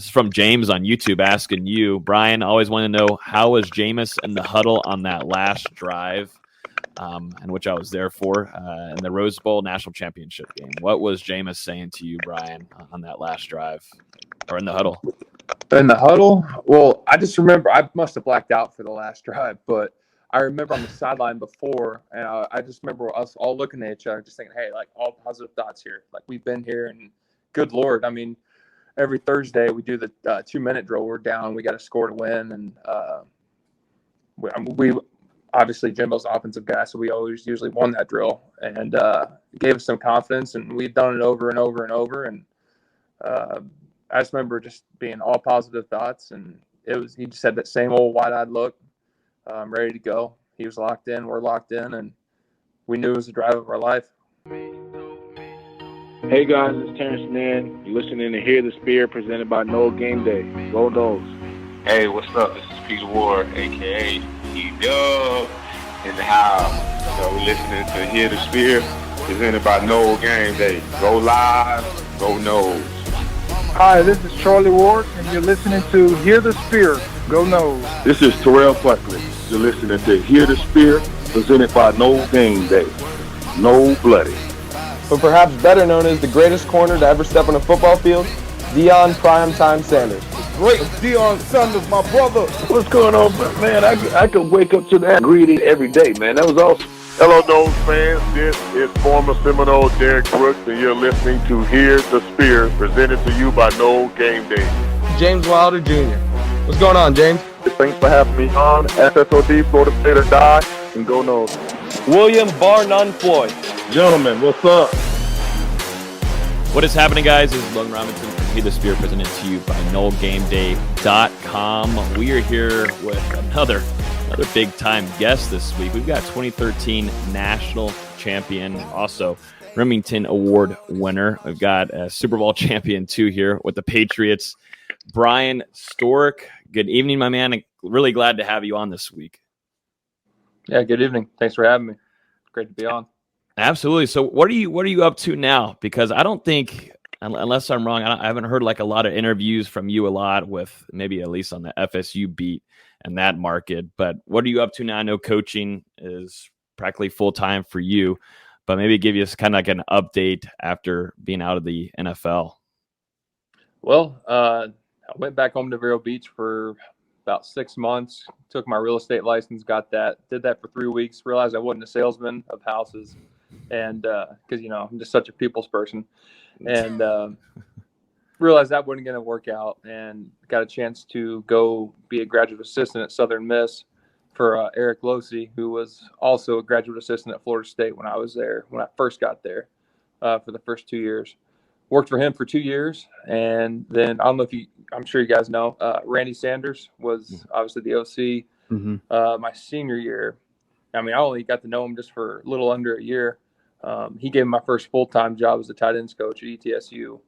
This is from James on YouTube asking you, Bryan, always want to know, how was Jameis in the huddle on that last drive, and which I was there for, in the Rose Bowl national championship game? What was Jameis saying to you, Bryan, on that last drive or in the huddle? In the huddle? Well, I just remember I must have blacked out for the last drive, but I remember on the sideline before, and I just remember us all looking at each other, just thinking, hey, like, all positive thoughts here. Like, we've been here, and good Lord. I mean, every Thursday we do the 2-minute drill. We're down. We got to score to win. And we obviously, Jimbo's an offensive guy, so we always usually won that drill. And it gave us some confidence, and we've done it over and over and over. And I just remember just being all positive thoughts. And he just had that same old wide-eyed look, ready to go. He was locked in. We're locked in. And we knew it was the drive of our life. Hey guys, it's Terrence Mann. You're listening to Hear the Spear, presented by Noel Game Day. Go Noles. Hey, what's up? This is Peter Ward, a.k.a. E-Dub, in the house. So we're listening to Hear the Spear, presented by Noel Game Day. Go Live, go Noles. Hi, this is Charlie Ward, and you're listening to Hear the Spear, go Noles. This is Terrell Buckley. You're listening to Hear the Spear, presented by Noel Game Day. No Bloody. But perhaps better known as the greatest corner to ever step on a football field, Deion Primetime Sanders. Great Deion Sanders, my brother. What's going on, man? I could wake up to that greeting every day, man. That was awesome. Hello, Noles fans. This is former Seminole Derek Brooks, and you're listening to Hear the Spear, presented to you by Noel Game Day. James Wilder Jr. What's going on, James? Thanks for having me on. SSOD, Florida State or Die, and go Noles. William Bar None Floyd. Gentlemen, what's up? What is happening, guys? This is Logan Robinson from Hear the Spear, presented to you by NoelGameDay.com. We are here with another big-time guest this week. We've got 2013 national champion, also Remington Award winner. We've got a Super Bowl champion, too, here with the Patriots, Bryan Stork. Good evening, my man. Really glad to have you on this week. Yeah, good evening. Thanks for having me. Great to be on. Absolutely. So what are you up to now? Because I don't think, unless I'm wrong, I haven't heard like a lot of interviews from you a lot, with maybe at least on the FSU beat and that market. But what are you up to now? I know coaching is practically full time for you, but maybe give us kind of like an update after being out of the NFL. Well, I went back home to Vero Beach for about 6 months, took my real estate license, got that, did that for 3 weeks, realized I wasn't a salesman of houses. And because, I'm just such a people's person, and realized that wasn't going to work out, and got a chance to go be a graduate assistant at Southern Miss for Eric Losey, who was also a graduate assistant at Florida State when I was there, when I first got there for the first 2 years. Worked for him for 2 years, and then I'm sure you guys know, Randy Sanders was obviously the OC my senior year. I mean, I only got to know him just for a little under a year. He gave me my first full-time job as a tight ends coach at ETSU.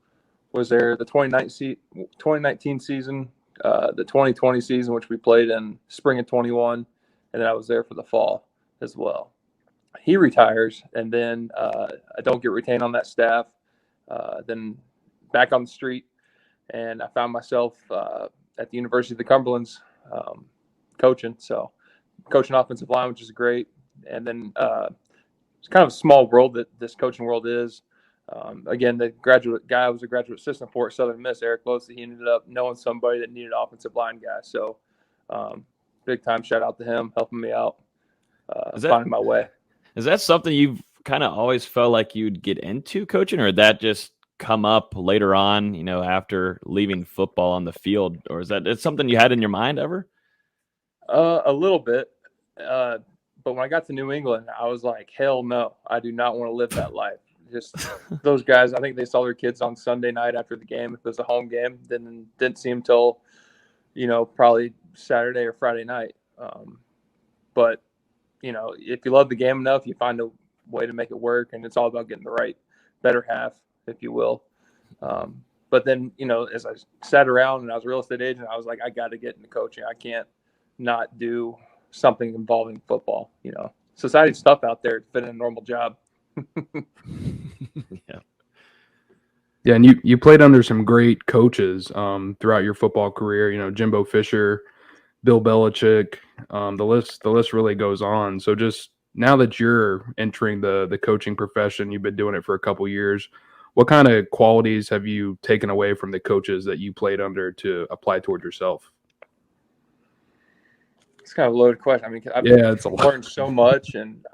Was there the 2019 season, the 2020 season, which we played in spring of 21, and then I was there for the fall as well. He retires, and then I don't get retained on that staff. Then back on the street, and I found myself at the University of the Cumberlands coaching. So coaching offensive line, which is great. And then it's kind of a small world that this coaching world is. Again, the graduate guy I was a graduate assistant for at Southern Miss, Eric Losey, he ended up knowing somebody that needed an offensive line guy. So big time shout out to him, helping me out, finding my way. Is that something you've kind of always felt like you'd get into, coaching, or that just come up later on, after leaving football on the field? Or is that it's something you had in your mind ever? A little bit. But when I got to New England, I was like, hell no, I do not want to live that life. Just those guys, I think they saw their kids on Sunday night after the game. If it was a home game, then didn't see them till, probably Saturday or Friday night. But, if you love the game enough, you find a way to make it work, and it's all about getting the right better half, if you will. But then, as I sat around and I was a real estate agent, I was like, I got to get into coaching. I can't not do something involving football. Society's tough out there to fit in a normal job. Yeah. Yeah, and you played under some great coaches throughout your football career. You know, Jimbo Fisher, Bill Belichick. The list really goes on. So just now that you're entering the coaching profession, you've been doing it for a couple years. What kind of qualities have you taken away from the coaches that you played under to apply toward yourself? It's kind of a loaded question. I mean, I've It's a learned so much, and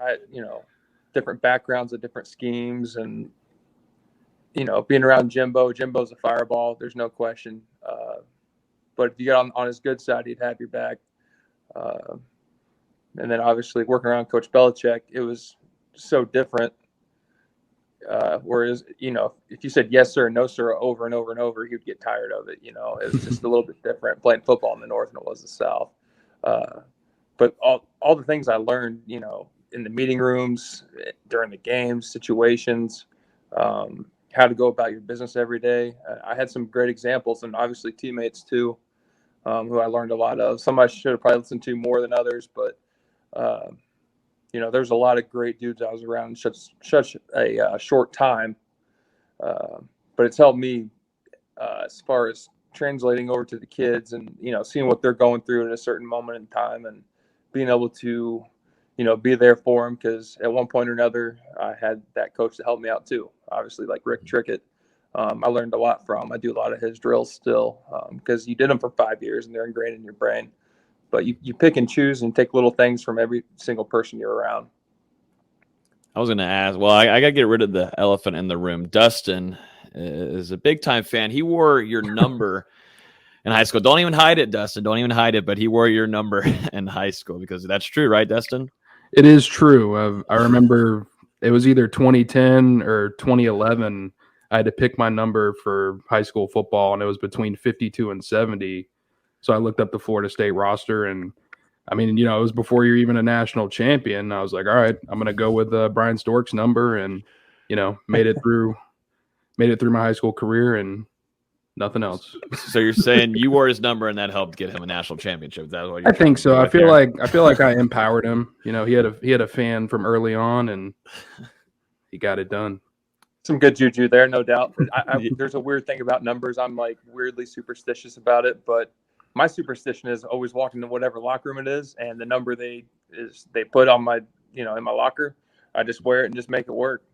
different backgrounds and different schemes, and being around Jimbo's a fireball. There's no question. But if you got on his good side, he'd have your back. And then obviously working around Coach Belichick, it was so different. Whereas, if you said yes, sir, and no, sir, over and over and over, he'd get tired of it. It was just a little bit different playing football in the North than it was the South. But all the things I learned, in the meeting rooms, during the games, situations, how to go about your business every day. I had some great examples, and obviously teammates too, who I learned a lot of. Some I should have probably listened to more than others, but there's a lot of great dudes I was around in such a short time. But it's helped me as far as translating over to the kids and, seeing what they're going through at a certain moment in time and being able to, be there for them. Because at one point or another, I had that coach to help me out too. Obviously, like Rick Trickett, I learned a lot from. I do a lot of his drills still because you did them for 5 years and they're ingrained in your brain. But you pick and choose and take little things from every single person you're around. I was going to ask, well, I got to get rid of the elephant in the room. Dustin is a big-time fan. He wore your number in high school. Don't even hide it, Dustin. Don't even hide it, but he wore your number in high school because that's true, right, Dustin? It is true. I remember it was either 2010 or 2011. I had to pick my number for high school football, and it was between 52 and 70. So I looked up the Florida State roster, and I mean, it was before you're even a national champion. I was like, all right, I'm going to go with Bryan Stork's number, and made it through my high school career and nothing else. So you're saying you wore his number and that helped get him a national championship? That's what I think so. I feel like I empowered him. He had a fan from early on, and he got it done. Some good juju there, no doubt. There's a weird thing about numbers. I'm like weirdly superstitious about it, but my superstition is always walk into whatever locker room it is, and the number they put on my in my locker, I just wear it and just make it work.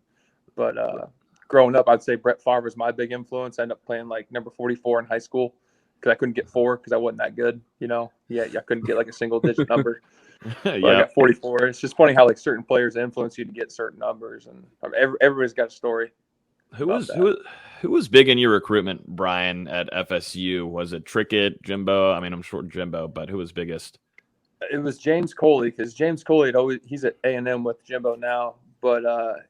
But growing up, I'd say Brett Favre was my big influence. I ended up playing like number 44 in high school because I couldn't get 4 because I wasn't that good. I couldn't get like a single digit number. I got 44. It's just funny how like certain players influence you to get certain numbers, and everybody's got a story. Who was big in your recruitment, Bryan, at FSU? Was it Trickett, Jimbo? I mean, I'm sure Jimbo, but who was biggest? It was James Coley, because James Coley he's at A&M with Jimbo now, but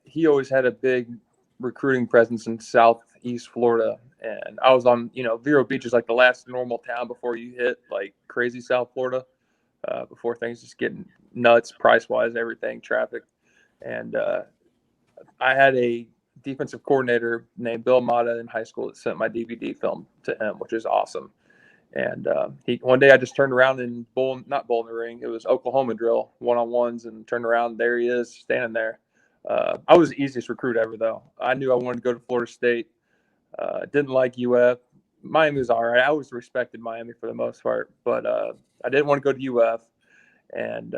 he always had a big recruiting presence in Southeast Florida. And I was on, Vero Beach is like the last normal town before you hit like crazy South Florida, before things just get nuts, price-wise, everything, traffic. And I had a defensive coordinator named Bill Mata in high school that sent my DVD film to him, which is awesome. And one day I just turned around and not Bull in the Ring, it was Oklahoma drill, one-on-ones, and turned around, there he is standing there. I was the easiest recruit ever, though. I knew I wanted to go to Florida State. Didn't like UF. Miami was all right. I always respected Miami for the most part, but I didn't want to go to UF. And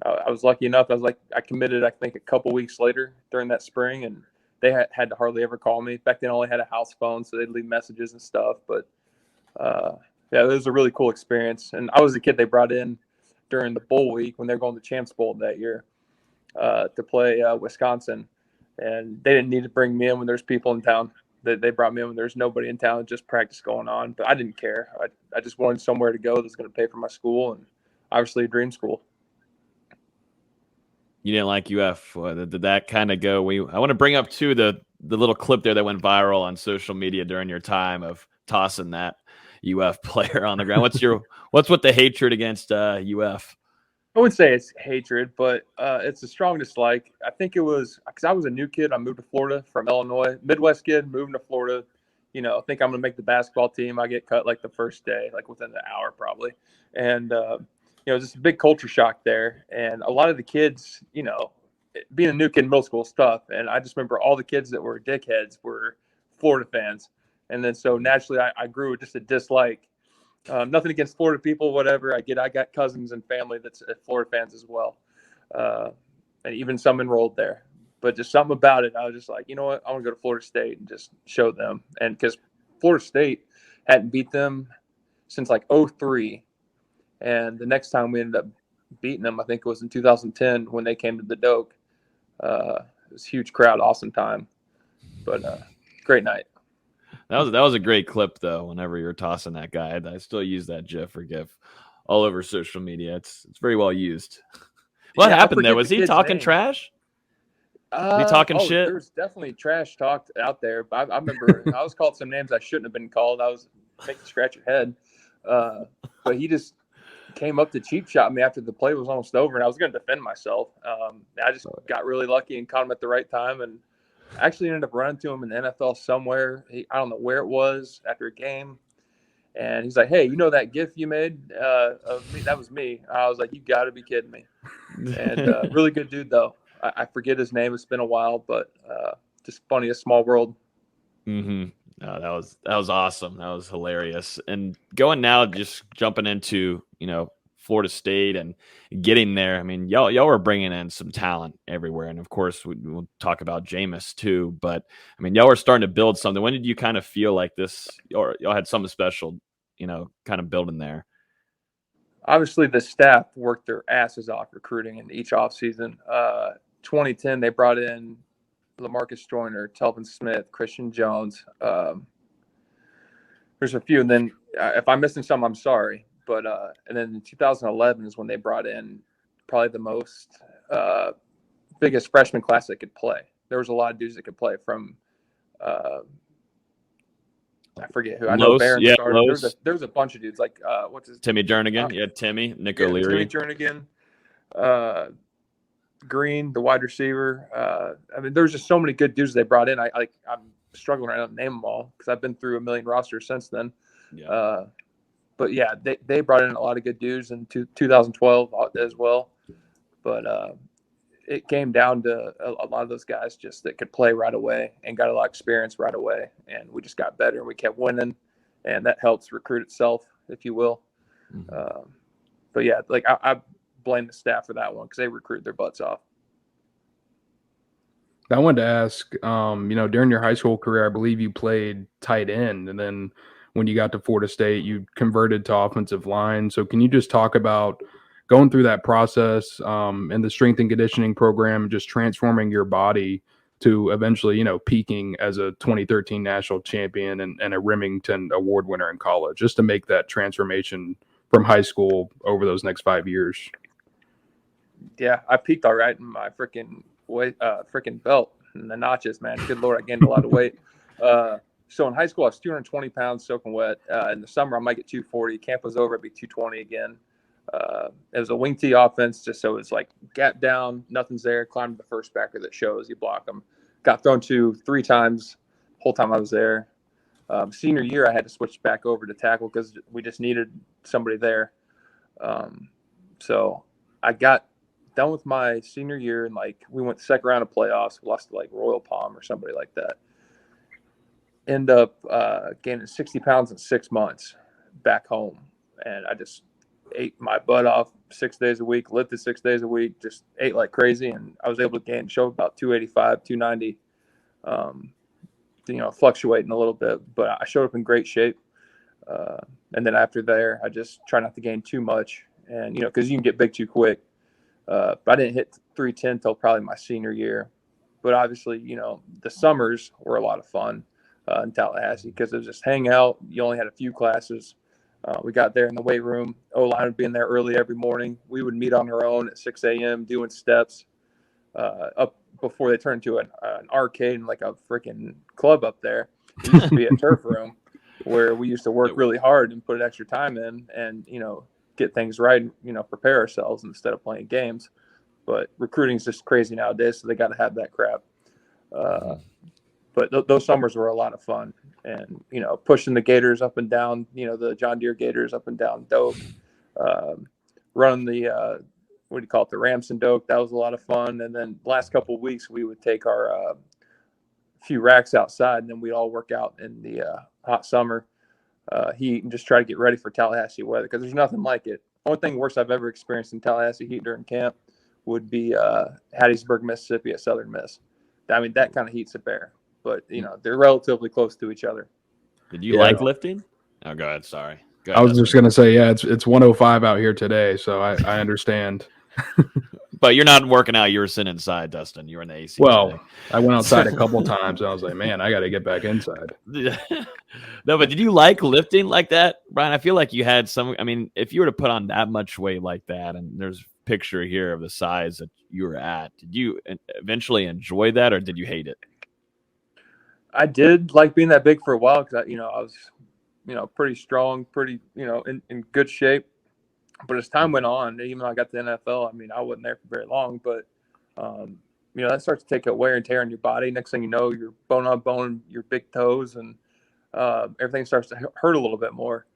I was lucky enough. I committed, I think, a couple weeks later during that spring, and they had to hardly ever call me. Back then, I only had a house phone, so they'd leave messages and stuff. But it was a really cool experience. And I was the kid they brought in during the bowl week when they were going to Champs Bowl that year to play Wisconsin. And they didn't need to bring me in when there's people in town. They brought me in when there's nobody in town, just practice going on. But I didn't care. I just wanted somewhere to go that's going to pay for my school, and obviously a dream school. You didn't like UF. Did that kind of go? I want to bring up too the little clip there that went viral on social media during your time of tossing that UF player on the ground. What's with the hatred against UF? I wouldn't say it's hatred, but it's a strong dislike. I think it was because I was a new kid. I moved to Florida from Illinois, Midwest kid, moving to Florida. Think I'm going to make the basketball team. I get cut like the first day, like within an hour probably. And, just a big culture shock there. And a lot of the kids, being a new kid in middle school stuff. And I just remember all the kids that were dickheads were Florida fans. And then so naturally I grew just a dislike. Nothing against Florida people, whatever. I got cousins and family that's Florida fans as well. And even some enrolled there. But just something about it, I was just like, you know what? I want to go to Florida State and just show them. And because Florida State hadn't beat them since like 2003. And the next time we ended up beating them, I think it was in 2010 when they came to the Doak. It was a huge crowd, awesome time. But great night. That was a great clip, though, whenever you were tossing that guy. I still use that GIF or GIF all over social media. It's very well used. What happened there? Was he talking trash? Was he talking shit? There was definitely trash talked out there. I remember I was called some names I shouldn't have been called. I was making you scratch your head. But he just came up to cheap shot me after the play was almost over, and I was going to defend myself. I just got really lucky and caught him at the right time, and actually ended up running to him in the NFL somewhere. I don't know where it was after a game. And he's like, hey, you know that GIF you made of me? That was me. I was like, you got to be kidding me. And really good dude, though. I forget his name. It's been a while, but just funny, a small world. Mm-hmm. Oh, that was awesome. That was hilarious. And going now, just jumping into, Florida State and getting there. I mean, y'all were bringing in some talent everywhere. And of course, we'll talk about Jameis too. But I mean, y'all were starting to build something. When did you kind of feel like this, or y'all had something special, kind of building there? Obviously, the staff worked their asses off recruiting in each offseason. 2010, they brought in LaMarcus Joyner, Telvin Smith, Christian Jones. There's a few. And then if I'm missing some, I'm sorry. But and then in 2011 is when they brought in probably the most biggest freshman class that could play. There was a lot of dudes that could play from I forget who. I know Barron started. There was a bunch of dudes like what's his Timmy Jernigan. Timmy, Nick O'Leary. Timmy Jernigan, Green, the wide receiver. I mean, there was just so many good dudes they brought in. I'm struggling right now to name them all because I've been through a million rosters since then. Yeah. But yeah, they brought in a lot of good dudes in 2012 as well. But it came down to a lot of those guys just that could play right away and got a lot of experience right away. And we just got better and we kept winning. And that helps recruit itself, if you will. Mm-hmm. But yeah, like I blame the staff for that one because they recruit their butts off. I wanted to ask, during your high school career, I believe you played tight end, and then when you got to Florida State, you converted to offensive line. So can you just talk about going through that process and the strength and conditioning program, just transforming your body to eventually, peaking as a 2013 national champion and a Remington Award winner in college, just to make that transformation from high school over those next 5 years? Yeah, I peaked all right in my freaking belt and the notches, man. Good Lord, I gained a lot of weight. So in high school, I was 220 pounds soaking wet. In the summer, I might get 240. Camp was over, I'd be 220 again. It was a wing tee offense, just so it's like gap down, nothing's there, climb to the first backer that shows, you block them. Got thrown to 3 times the whole time I was there. Senior year, I had to switch back over to tackle because we just needed somebody there. So I got done with my senior year, and we went second round of playoffs, lost to Royal Palm or somebody like that. End up gaining 60 pounds in 6 months back home. And I just ate my butt off 6 days a week, lifted 6 days a week, just ate like crazy. And I was able to show about 285, 290, fluctuating a little bit. But I showed up in great shape. And then after there, I just try not to gain too much. And, because you can get big too quick. But I didn't hit 310 till probably my senior year. But obviously, the summers were a lot of fun. In Tallahassee because it was just hang out. You only had a few classes. We got there in the weight room. O-line would be in there early every morning. We would meet on our own at 6 a.m. doing steps up before they turned to an arcade and a freaking club up there. It used to be a turf room where we used to work really hard and put extra time in and, get things right, prepare ourselves instead of playing games. But recruiting is just crazy nowadays, so they got to have that crap. But those summers were a lot of fun. And, pushing the Gators up and down, the John Deere Gators up and down Doak, running the, the Ramson Doak. That was a lot of fun. And then last couple of weeks, we would take our few racks outside, and then we'd all work out in the hot summer heat and just try to get ready for Tallahassee weather, because there's nothing like it. Only thing worse I've ever experienced in Tallahassee heat during camp would be Hattiesburg, Mississippi at Southern Miss. I mean, that kind of heat's a bear, but they're relatively close to each other. Did you like lifting? Oh, go ahead. Sorry. Go ahead, I was just going to say, it's 105 out here today, so I understand. But you're not working out. You were sitting inside, Dustin. You were in the AC. Well, today. I went outside a couple times, and I was like, man, I got to get back inside. No, but did you like lifting like that, Bryan? I feel like you had some. I mean, if you were to put on that much weight like that, and there's a picture here of the size that you were at, did you eventually enjoy that, or did you hate it? I did like being that big for a while, because I was pretty strong, pretty in good shape. But as time went on, even though I got to the NFL, I mean, I wasn't there for very long, but that starts to take a wear and tear on your body. Next thing you know, you're bone on bone, your big toes, and everything starts to hurt a little bit more.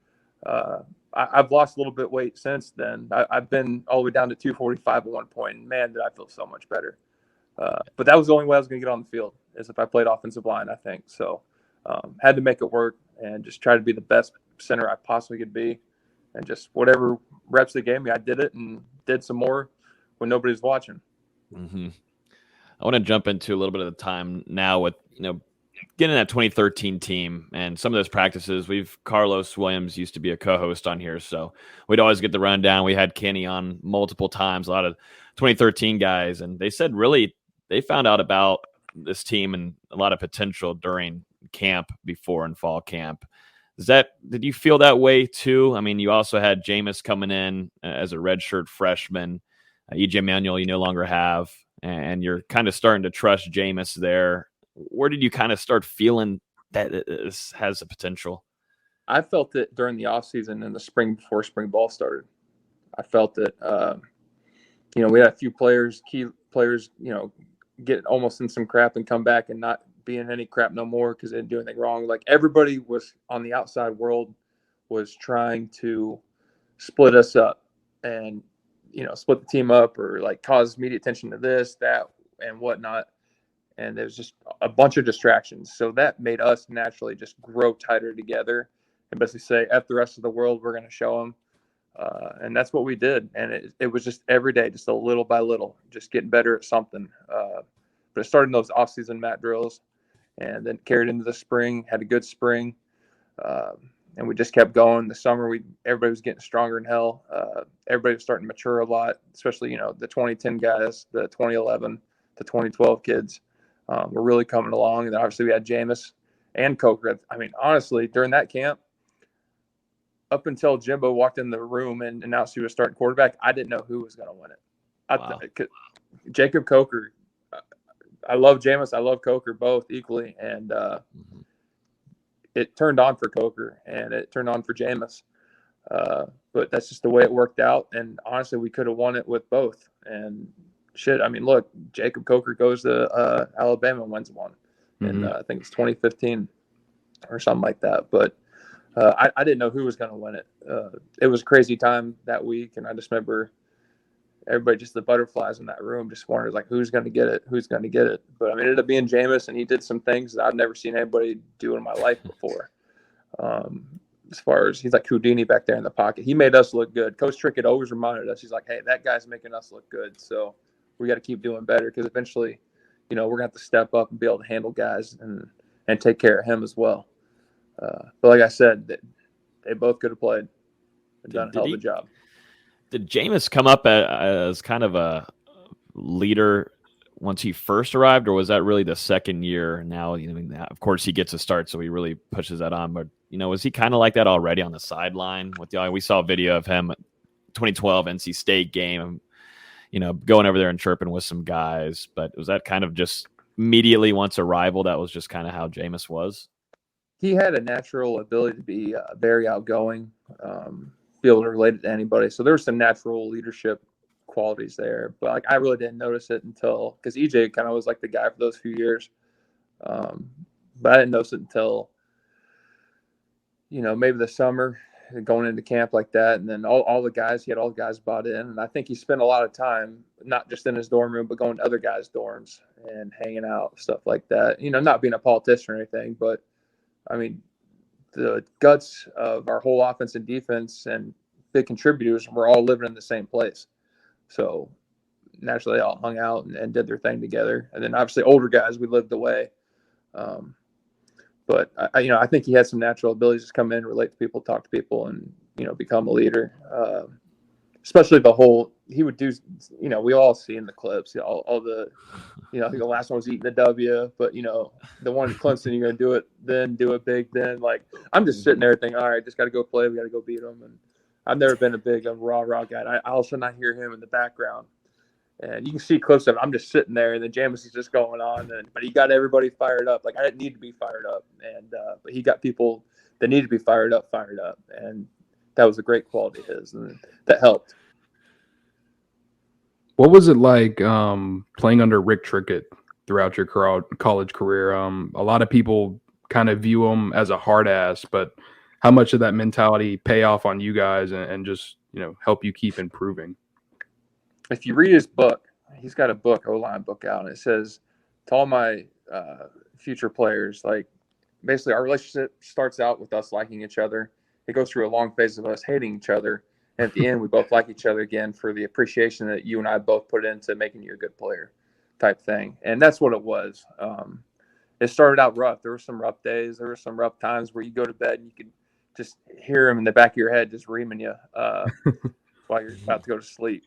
I've lost a little bit of weight since then. I've been all the way down to 245 at one point, and man, did I feel so much better. But that was the only way I was going to get on the field, is if I played offensive line, I think. So had to make it work and just try to be the best center I possibly could be. And just whatever reps they gave me, I did it, and did some more when nobody's watching. Mm-hmm. I want to jump into a little bit of the time now with, getting that 2013 team and some of those practices. Carlos Williams used to be a co-host on here, so we'd always get the rundown. We had Kenny on multiple times, a lot of 2013 guys, and they said really they found out about this team and a lot of potential during camp before and fall camp. Did you feel that way too? I mean, you also had Jameis coming in as a redshirt freshman. EJ Manuel you no longer have, and you're kind of starting to trust Jameis there. Where did you kind of start feeling that this has the potential? I felt it during the offseason in the spring before spring ball started. I felt it. We had a few key players, get almost in some crap and come back and not be in any crap no more because they didn't do anything wrong. Like, everybody was on the outside world was trying to split us up and, split the team up, or like cause media attention to this, that, and whatnot. And there's just a bunch of distractions. So that made us naturally just grow tighter together and basically say, F the rest of the world, we're going to show them. And that's what we did. And it was just every day, just a little by little, just getting better at something. But it started in those off-season mat drills, and then carried into the spring, had a good spring. And we just kept going. The summer, everybody was getting stronger than hell. Everybody was starting to mature a lot, especially, the 2010 guys, the 2011, the 2012 kids were really coming along. And then obviously we had Jameis and Coker. I mean, honestly, during that camp, up until Jimbo walked in the room and announced he was starting quarterback, I didn't know who was going to win it. Wow. Jacob Coker, I love Jameis, I love Coker both equally, and it turned on for Coker and it turned on for Jameis. But that's just the way it worked out. And honestly, we could have won it with both. And shit, I mean, look, Jacob Coker goes to Alabama and wins one. And I think it's 2015 or something like that. But I didn't know who was going to win it. It was a crazy time that week, and I just remember everybody, just the butterflies in that room, just wondered, like, who's going to get it? Who's going to get it? But I mean, it ended up being Jameis, and he did some things that I've never seen anybody do in my life before. As far as, he's like Houdini back there in the pocket. He made us look good. Coach Trickett always reminded us, he's like, hey, that guy's making us look good. So we got to keep doing better, because eventually, we're going to have to step up and be able to handle guys and take care of him as well. But like I said, they both could have played and done a hell of a job. Did Jameis come up as kind of a leader once he first arrived, or was that really the second year? Now, of course, he gets a start, so he really pushes that on. But was he kind of like that already on the sideline? We saw a video of him at 2012 NC State game, going over there and chirping with some guys. But was that kind of just immediately once arrival? That was just kind of how Jameis was. He had a natural ability to be very outgoing, be able to relate it to anybody. So there were some natural leadership qualities there, but I really didn't notice it until, because EJ kind of was like the guy for those few years. But I didn't notice it until, maybe the summer, going into camp like that. And then all the guys, he had all the guys bought in. And I think he spent a lot of time, not just in his dorm room, but going to other guys' dorms and hanging out, stuff like that. You know, not being a politician or anything, but I mean, the guts of our whole offense and defense and big contributors were all living in the same place. So naturally they all hung out and did their thing together. And then obviously older guys, we lived away. But I think he had some natural abilities to come in, relate to people, talk to people, and, become a leader. Especially he would do, we all see in the clips, all the, I think the last one was eating the W, but the one in Clemson, you're going to do it, then do it big. Then I'm just sitting there thinking, all right, just got to go play. We got to go beat them. And I've never been a big raw guy. I all of a sudden I hear him in the background. And you can see clips of it. I'm just sitting there, and then Jameis is just going on. But he got everybody fired up. I didn't need to be fired up, but he got people that needed to be fired up. And that was a great quality of his, and that helped. What was it like playing under Rick Trickett throughout your college career? A lot of people kind of view him as a hard ass, but how much of that mentality pay off on you guys and just help you keep improving? If you read his book, he's got a book, O-line book out, and it says to all my future players, basically our relationship starts out with us liking each other. It goes through a long phase of us hating each other. And at the end, we both like each other again for the appreciation that you and I both put into making you a good player type thing. And that's what it was. It started out rough. There were some rough days. There were some rough times where you go to bed and you could just hear him in the back of your head just reaming you while you're about to go to sleep.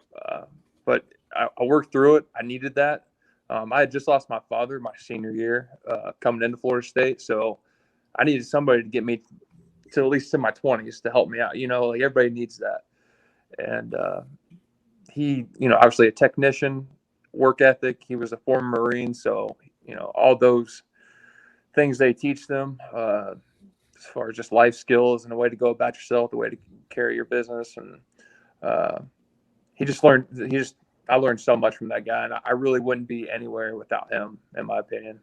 But I worked through it. I needed that. I had just lost my father my senior year coming into Florida State. So I needed somebody to get me to at least in my 20s to help me out. Everybody needs that. And he, obviously a technician, work ethic. He was a former Marine. So, all those things they teach them as far as just life skills and the way to go about yourself, the way to carry your business. And I learned so much from that guy, and I really wouldn't be anywhere without him, in my opinion.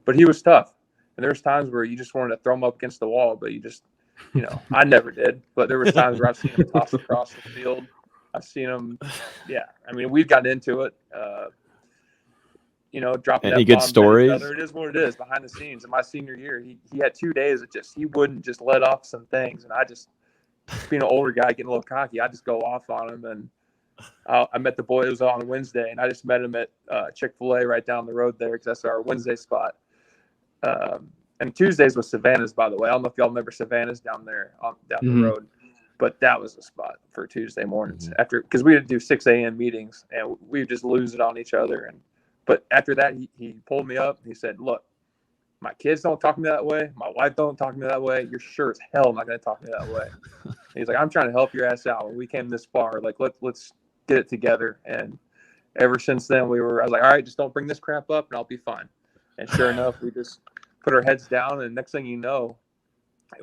But he was tough, and there was times where you just wanted to throw him up against the wall, but you just, I never did. But there was times where I've seen him toss across the field. I've seen him, we've gotten into it. Dropping any that good stories? It is what it is behind the scenes. In my senior year, he had 2 days of he wouldn't just let off some things, and I just, being an older guy, getting a little cocky, I just go off on him. And I met the boy. It was on Wednesday, and I just met him at Chick-fil-A right down the road there because that's our Wednesday spot. And Tuesdays was Savannah's, by the way. I don't know if y'all remember Savannah's down there down the road, but that was the spot for Tuesday mornings because we would do 6 a.m. meetings, and we would just lose it on each other. But after that, he pulled me up. And he said, "Look, my kids don't talk to me that way. My wife don't talk to me that way. You're sure as hell not going to talk to me that way." He's like, "I'm trying to help your ass out. When we came this far, let's get it together." And ever since then, I was like, "All right, just don't bring this crap up, and I'll be fine." And sure enough, we just put our heads down, and next thing you know,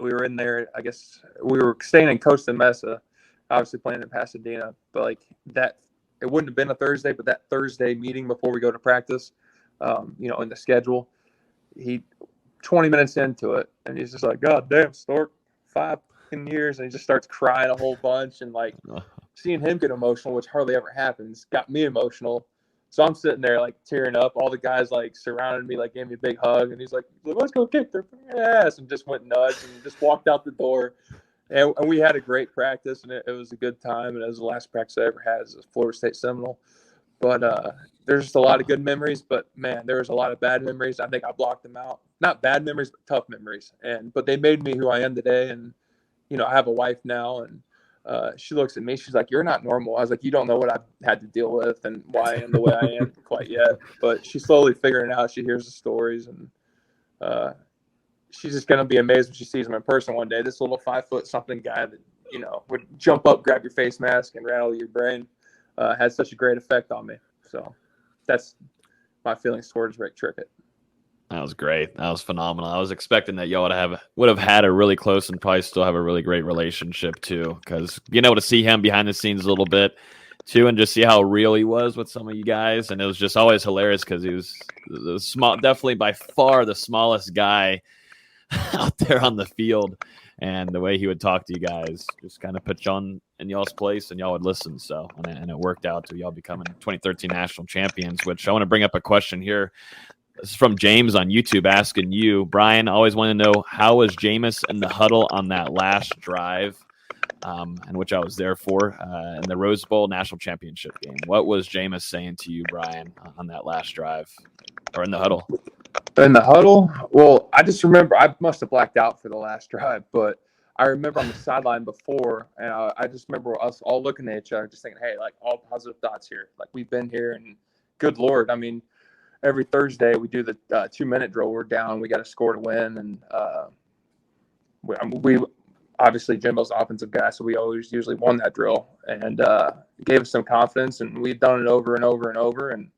we were in there. I guess we were staying in Costa Mesa, obviously playing in Pasadena. But it wouldn't have been a Thursday, but that Thursday meeting before we go to practice, in the schedule, he 20 minutes into it, and he's just like, "God damn, Stork, 5 years," and he just starts crying a whole bunch, and seeing him get emotional, which hardly ever happens, got me emotional. So I'm sitting there tearing up. All the guys surrounded me, gave me a big hug, and he's like, "Let's go kick their ass," and just went nuts and just walked out the door. And we had a great practice, and it was a good time, and it was the last practice I ever had as a Florida State Seminole. But there's just a lot of good memories, but man, there was a lot of bad memories. I think I blocked them out. Not bad memories, but tough memories. But they made me who I am today. And I have a wife now, and she looks at me. She's like, "You're not normal." I was like, "You don't know what I've had to deal with and why I am the way I am quite yet." But she's slowly figuring it out. She hears the stories, and she's just gonna be amazed when she sees him in person one day. This little 5-foot-something guy that would jump up, grab your face mask, and rattle your brain. Had such a great effect on me. So that's my feelings towards Rick Trickett. That was great. That was phenomenal. I was expecting that y'all would have had a really close and probably still have a really great relationship too, because being able to see him behind the scenes a little bit too, and just see how real he was with some of you guys, and it was just always hilarious because he was the small, definitely by far the smallest guy out there on the field. and the way he would talk to you guys just kind of put you on in y'all's place, and y'all would listen. So, and it worked out to y'all becoming 2013 national champions. Which I want to bring up a question here. This is from James on YouTube asking you, Bryan. I always want to know, how was Jameis in the huddle on that last drive, and which I was there for, in the Rose Bowl national championship game? What was Jameis saying to you, Bryan, on that last drive, or in the huddle? In the huddle? Well, I just remember I must have blacked out for the last drive, but I remember on the sideline before, and I just remember us all looking at each other, just thinking, hey, like, all positive thoughts here. Like, we've been here, and good Lord, I mean, every Thursday we do the 2-minute drill. We're down, we got to score to win, and we obviously Jimbo's offensive guy, so we always usually won that drill, and gave us some confidence, and we've done it over and over and over, and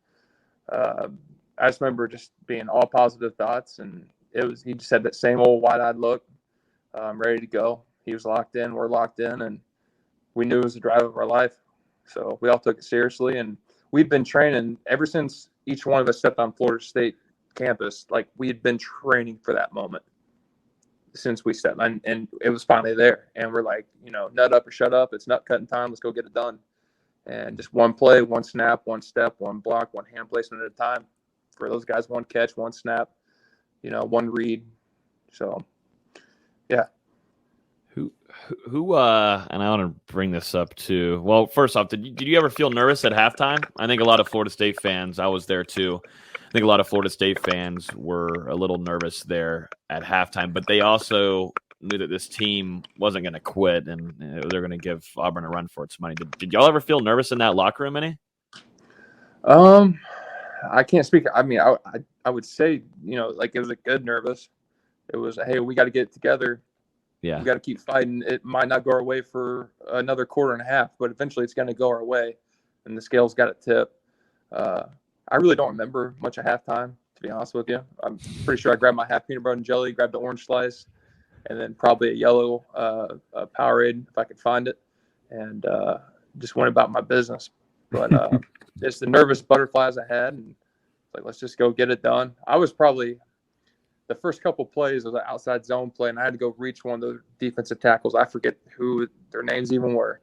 I just remember just being all positive thoughts, and he just had that same old wide-eyed look, ready to go. He was locked in, we're locked in, and we knew it was the drive of our life. So we all took it seriously, and we've been training ever since each one of us stepped on Florida State campus. Like, we had been training for that moment since we stepped, and it was finally there. And we're like, nut up or shut up. It's nut cutting time. Let's go get it done. And just one play, one snap, one step, one block, one hand placement at a time. For those guys, one catch, one snap, one read. So, yeah. Who and I want to bring this up too. Well, first off, did you ever feel nervous at halftime? I think a lot of Florida State fans, I was there too. I think a lot of Florida State fans were a little nervous there at halftime, but they also knew that this team wasn't going to quit, and they're going to give Auburn a run for its money. Did y'all ever feel nervous in that locker room any? I can't speak. I mean, I would say, like, it was a good nervous. It was, hey, we got to get it together. Yeah. We got to keep fighting. It might not go our way for another quarter and a half, but eventually it's going to go our way, and the scale's got to tip. I really don't remember much at halftime, to be honest with you. I'm pretty sure I grabbed my half peanut butter and jelly, grabbed the orange slice, and then probably a yellow Powerade if I could find it, and just went about my business. But it's the nervous butterflies I had, and like, let's just go get it done. I was probably the first couple plays was an outside zone play, and I had to go reach one of the defensive tackles. I forget who their names even were,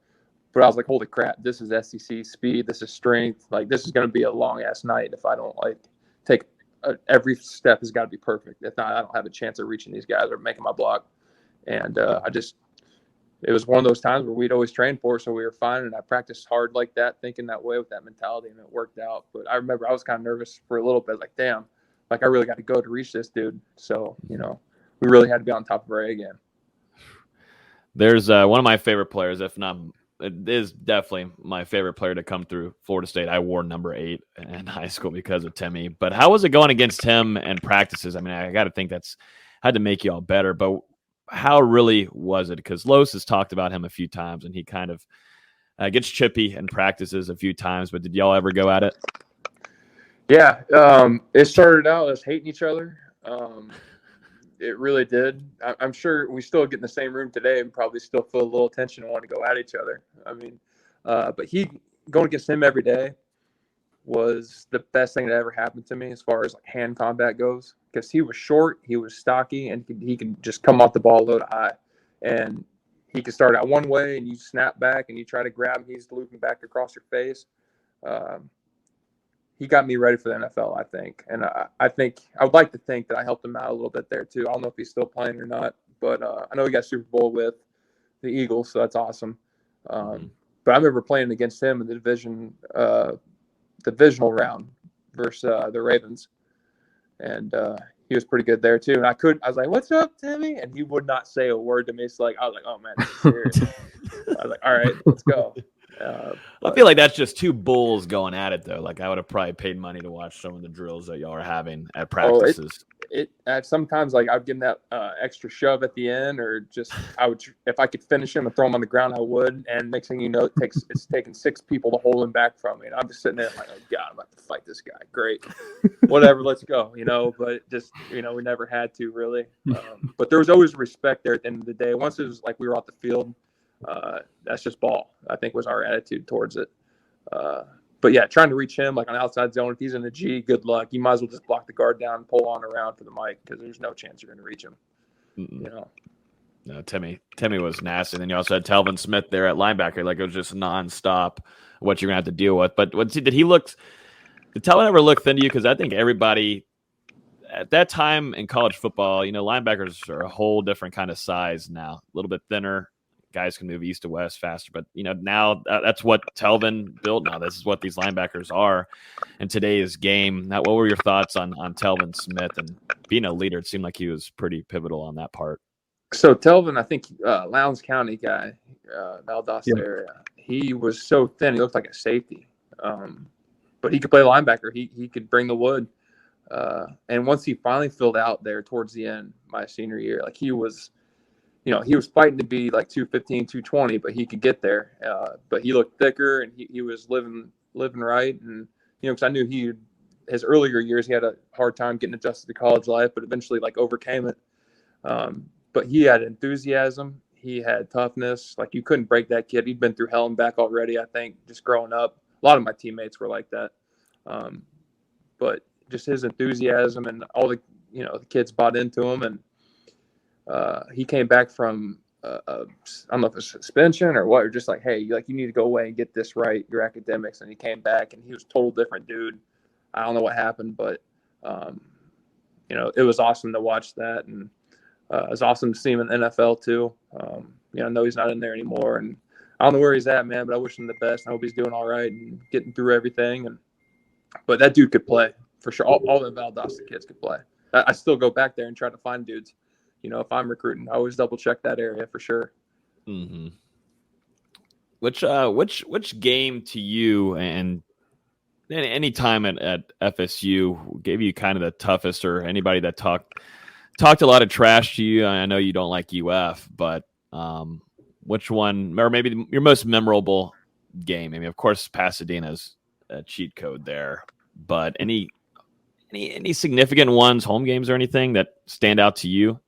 but I was like, holy crap, this is SEC speed. This is strength. Like, this is going to be a long-ass night if I don't, like, take every step has got to be perfect. If not, I don't have a chance of reaching these guys or making my block. And it was one of those times where we'd always train for, so we were fine, and I practiced hard like that, thinking that way with that mentality, and it worked out. But I remember I was kind of nervous for a little bit, like, damn, like, I really got to go to reach this dude. So, we really had to be on top of our A game. There's one of my favorite players, if not, it is definitely my favorite player to come through Florida State. I wore number 8 in high school because of Timmy. But how was it going against him in practices? I mean, I got to think that's had to make you all better. But how really was it? Because Los has talked about him a few times, and he kind of gets chippy in practices a few times. But did y'all ever go at it? Yeah, it started out as hating each other. It really did. I'm sure we still get in the same room today and probably still feel a little tension and want to go at each other. I mean, but going against him every day was the best thing that ever happened to me as far as, like, hand combat goes, because he was short, he was stocky, and he can just come off the ball low to high. And he could start out one way, and you snap back, and you try to grab him, he's looping back across your face. He got me ready for the NFL, I think. And I think I would like to think that I helped him out a little bit there too. I don't know if he's still playing or not, but I know he got Super Bowl with the Eagles, so that's awesome. But I remember playing against him in the divisional round versus the Ravens, and he was pretty good there too. And I was like, "What's up, Timmy?" And he would not say a word to me. So, like, I was like, "Oh man, this is serious." I was like, "All right, let's go." I feel like that's just two bulls going at it, though. Like, I would have probably paid money to watch some of the drills that y'all are having at practices. Sometimes, like, I'd give him that extra shove at the end, or just if I could finish him and throw him on the ground, I would. And next thing you know, it's taken 6 people to hold him back from me. And I'm just sitting there like, oh God, I'm about to fight this guy. Great, whatever, let's go. But just we never had to really. But there was always respect there at the end of the day. Once it was like we were off the field. That's just ball, I think, was our attitude towards it. But yeah, trying to reach him like on outside zone, if he's in the G, good luck. You might as well just block the guard down and pull on around for the mic, because there's no chance you're going to reach him. No, Timmy was nasty. And then you also had Telvin Smith there at linebacker. Like, it was just nonstop what you're gonna have to deal with. But did Telvin ever look thin to you? Because I think everybody at that time in college football, linebackers are a whole different kind of size now, a little bit thinner. Guys can move east to west faster, but now that's what Telvin built. Now this is what these linebackers are in today's game. Now, what were your thoughts on Telvin Smith and being a leader? It seemed like he was pretty pivotal on that part. So Telvin, I think Lowndes County guy, Valdosta area. He was so thin, he looked like a safety, but he could play linebacker. He could bring the wood, and once he finally filled out there towards the end, my senior year, like he was fighting to be like 215, 220, but he could get there. But he looked thicker, and he was living right, and because I knew his earlier years he had a hard time getting adjusted to college life, but eventually like overcame it. But he had enthusiasm. He had toughness. Like, you couldn't break that kid. He'd been through hell and back already, I think, just growing up. A lot of my teammates were like that. But just his enthusiasm, and all the kids bought into him. And he came back from, I don't know if it's suspension or what, or just like, hey, you need to go away and get this right, your academics. And he came back, and he was a total different dude. I don't know what happened, but, it was awesome to watch that. And it was awesome to see him in the NFL too. I know he's not in there anymore, and I don't know where he's at, man, but I wish him the best. I hope he's doing all right and getting through everything. But that dude could play for sure. All the Valdosta kids could play. I still go back there and try to find dudes. If I'm recruiting, I always double check that area for sure. Mm-hmm. Which game to you and any time at FSU gave you kind of the toughest, or anybody that talked a lot of trash to you? I know you don't like UF, but which one, or maybe your most memorable game? I mean, of course, Pasadena's a cheat code there, but any significant ones, home games or anything that stand out to you?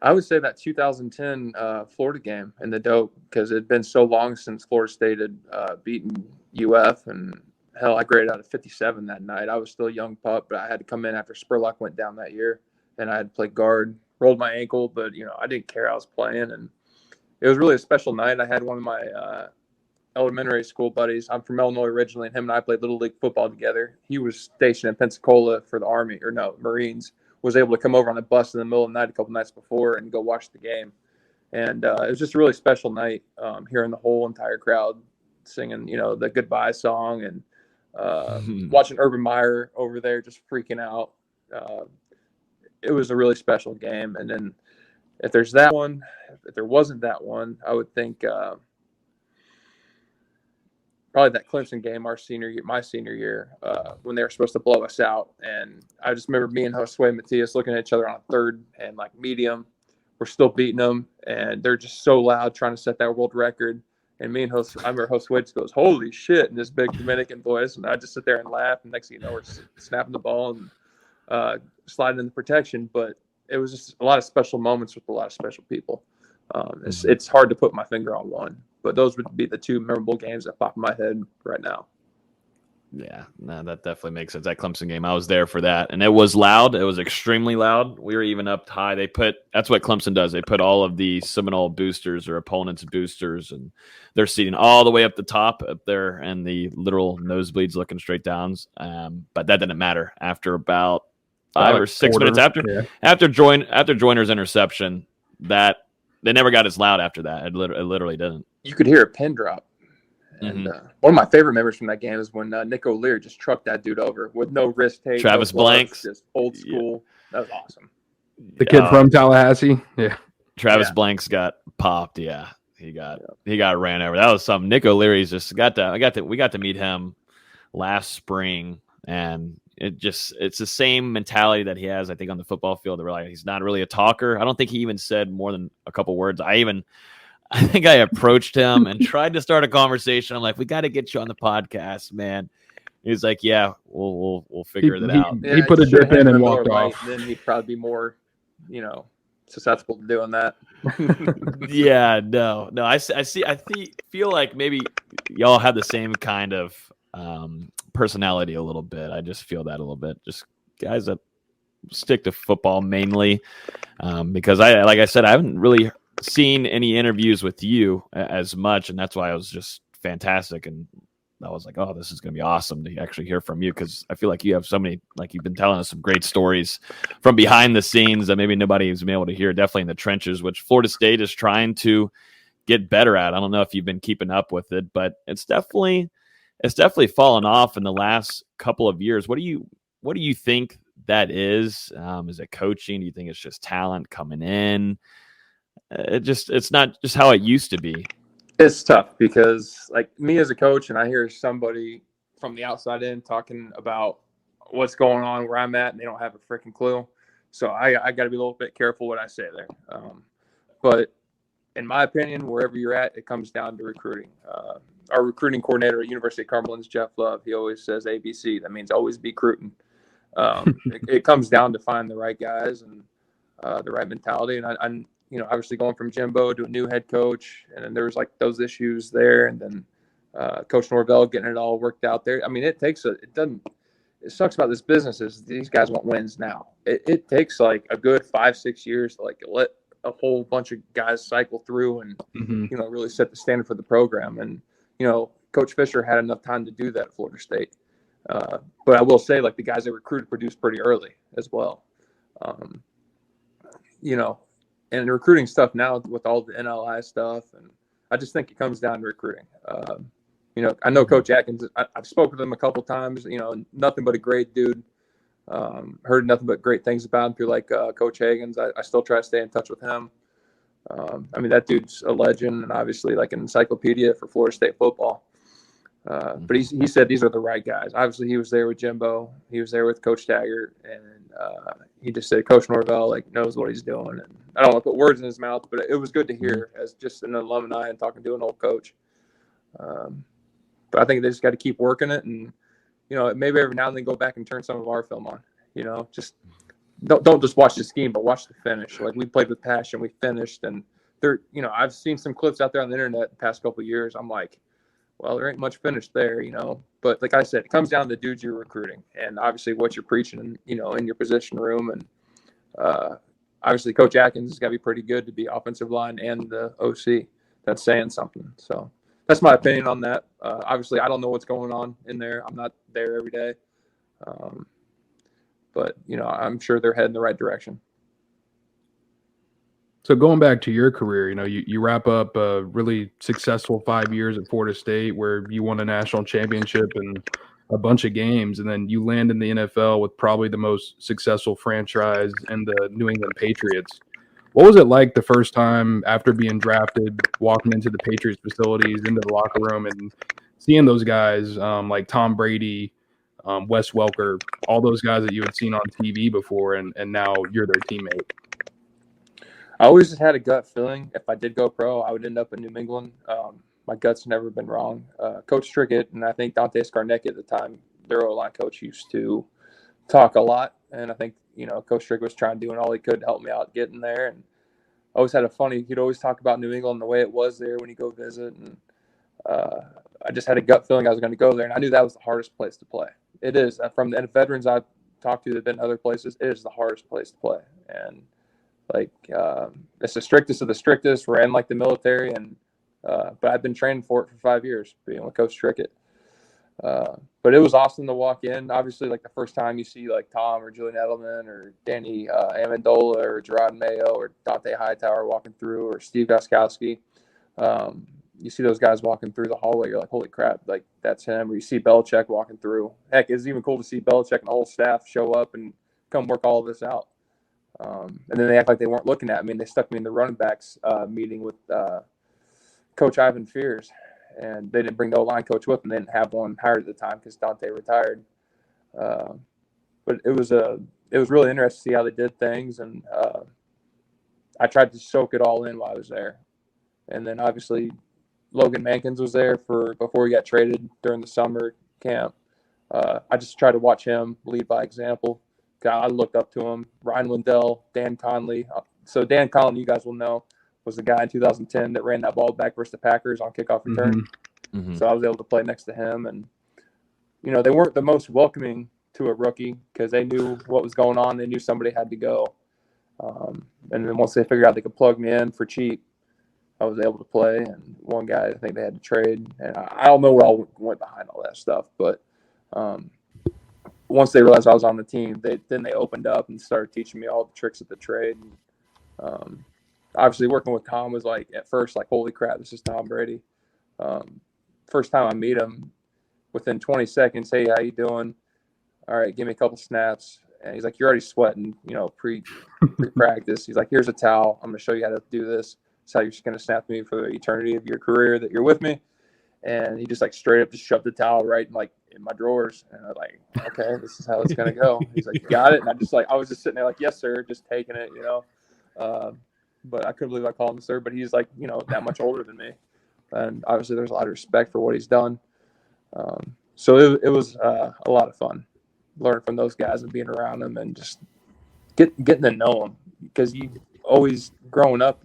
I would say that 2010 Florida game in the Dope, because it had been so long since Florida State had beaten UF, and hell, I graded out of 57 that night. I was still a young pup, but I had to come in after Spurlock went down that year. And I had to play guard, rolled my ankle, but, I didn't care. I was playing, and it was really a special night. I had one of my elementary school buddies. I'm from Illinois originally, and him and I played Little League football together. He was stationed in Pensacola for the Marines, was able to come over on a bus in the middle of the night a couple nights before and go watch the game. And it was just a really special night, hearing the whole entire crowd singing, the goodbye song, and watching Urban Meyer over there just freaking out. It was a really special game. And then if there wasn't that one, I would think probably that Clemson game my senior year, when they were supposed to blow us out. And I just remember me and Josue Matias looking at each other on a third and like medium. We're still beating them, and they're just so loud trying to set that world record. And me and I remember Josue just goes, "Holy shit," in this big Dominican voice. And I just sit there and laugh. And next thing you know, we're snapping the ball and sliding in the protection. But it was just a lot of special moments with a lot of special people. It's hard to put my finger on one, but those would be the two memorable games that pop in my head right now. Yeah, no, that definitely makes sense. That Clemson game, I was there for that, and it was loud. It was extremely loud. We were even up high. That's what Clemson does. They put all of the Seminole boosters or opponents' boosters, and they're seating all the way up the top up there, and the literal nosebleeds looking straight down. But that didn't matter after about 5 or 6 minutes after Joyner's interception. That they never got as loud after that. It literally didn't. You could hear a pin drop. And one of my favorite memories from that game is when Nick O'Leary just trucked that dude over with no wrist tape. Travis Blanks. Just old school. Yeah. That was awesome. The kid from Tallahassee. Yeah. Travis Blanks got popped. Yeah. He got ran over. That was something. Nick O'Leary's just we got to meet him last spring, and it's the same mentality that he has, I think, on the football field. They're like, he's not really a talker. I don't think he even said more than a couple words. I think I approached him and tried to start a conversation. I'm like, we got to get you on the podcast, man. He was like, yeah, we'll figure that out. He put a dip in and walked off. Then he'd probably be more, susceptible to doing that. Yeah, no. I feel like maybe y'all have the same kind of personality a little bit. I just feel that a little bit. Just guys that stick to football mainly, because like I said, I haven't really seen any interviews with you as much, and that's why I was just fantastic. And I was like, oh, this is going to be awesome to actually hear from you, because I feel like you have so many, like you've been telling us some great stories from behind the scenes that maybe nobody has been able to hear, definitely in the trenches, which Florida State is trying to get better at. I don't know if you've been keeping up with it, but it's definitely fallen off in the last couple of years. What do you think that is? Is it coaching? Do you think it's just talent coming in? It's not just how it used to be. It's tough because, like, me as a coach, and I hear somebody from the outside in talking about what's going on where I'm at, and they don't have a freaking clue. So I got to be a little bit careful what I say there. But in my opinion, wherever you're at, it comes down to recruiting. Our recruiting coordinator at University of Cumberland's Jeff Love. He always says ABC. That means always be recruiting. It comes down to find the right guys and the right mentality. And I'm obviously going from Jimbo to a new head coach, and then there was like those issues there, and then Coach Norvell getting it all worked out there. I mean, it sucks about this business is these guys want wins now. It takes like a good 5-6 years to like let a whole bunch of guys cycle through and really set the standard for the program. And Coach Fisher had enough time to do that at Florida State. But I will say, like, the guys they recruited produced pretty early as well. And the recruiting stuff now with all the NLI stuff, and I just think it comes down to recruiting. I know Coach Atkins. I've spoken to him a couple times. Nothing but a great dude. Heard nothing but great things about him through like Coach Hagens. I still try to stay in touch with him. That dude's a legend and obviously like an encyclopedia for Florida State football. But he said these are the right guys. Obviously, he was there with Jimbo. He was there with Coach Taggart, and he just said Coach Norvell knows what he's doing. And I don't want to put words in his mouth, but it was good to hear as just an alumni and talking to an old coach. But I think they just got to keep working it, and maybe every now and then go back and turn some of our film on. Just don't just watch the scheme, but watch the finish. Like, we played with passion, we finished, and I've seen some clips out there on the internet the past couple of years. I'm like, well, there ain't much finish there, But like I said, it comes down to the dudes you're recruiting, and obviously what you're preaching, in your position room. And obviously Coach Atkins has got to be pretty good to be offensive line and the OC. That's saying something. So that's my opinion on that. Obviously, I don't know what's going on in there. I'm not there every day. But, I'm sure they're heading the right direction. So going back to your career, you wrap up a really successful 5 years at Florida State where you won a national championship and a bunch of games, and then you land in the NFL with probably the most successful franchise in the New England Patriots. What was it like the first time after being drafted, walking into the Patriots facilities, into the locker room, and seeing those guys like Tom Brady, Wes Welker, all those guys that you had seen on TV before, and now you're their teammate? I always just had a gut feeling if I did go pro, I would end up in New England. My gut's never been wrong. Coach Trickett and I think Dante Scarnecchia at the time, their O-line coach, used to talk a lot. And I think, Coach Trickett was trying to do all he could to help me out getting there. And I always had he'd always talk about New England and the way it was there when you go visit. And I just had a gut feeling I was going to go there. And I knew that was the hardest place to play. It is. From the veterans I've talked to that have been other places, it is the hardest place to play. And it's the strictest of the strictest. We're in like the military, and but I've been training for it for 5 years, being with Coach Trickett. But it was awesome to walk in. Obviously, like the first time you see like Tom or Julian Edelman or Danny Amendola or Gerard Mayo or Dante Hightower walking through, or Steve Gostkowski, you see those guys walking through the hallway. You're like, holy crap, like that's him. Or you see Belichick walking through. Heck, it's even cool to see Belichick and the whole staff show up and come work all of this out. And then they act like they weren't looking at me, and they stuck me in the running backs meeting with Coach Ivan Fears, and they didn't bring the O-line coach with them. They didn't have one hired at the time because Dante retired. But it was really interesting to see how they did things, and I tried to soak it all in while I was there. And then obviously Logan Mankins was there before he got traded during the summer camp. I just tried to watch him lead by example. I looked up to him. Ryan Lindell, Dan Conley. So Dan Conley, you guys will know, was the guy in 2010 that ran that ball back versus the Packers on kickoff return. Mm-hmm. So I was able to play next to him. And, they weren't the most welcoming to a rookie because they knew what was going on. They knew somebody had to go. And then once they figured out they could plug me in for cheap, I was able to play. And one guy, I think they had to trade. And I don't know what all went behind all that stuff. But once they realized I was on the team, they opened up and started teaching me all the tricks of the trade. And, obviously, working with Tom was like, at first, like, holy crap, this is Tom Brady. First time I meet him, within 20 seconds, hey, how you doing? All right, give me a couple snaps. And he's like, you're already sweating, pre-practice. He's like, here's a towel. I'm going to show you how to do this. It's how you're just going to snap me for the eternity of your career that you're with me. And he just like straight up just shoved the towel right in my drawers. And I'm like, okay, this is how it's going to go. He's like, you got it? And I was just sitting there like, yes, sir, just taking it, But I couldn't believe I called him sir. But he's like, that much older than me. And obviously there's a lot of respect for what he's done. So it was a lot of fun. Learn from those guys and being around them and just getting to know them, because you always growing up,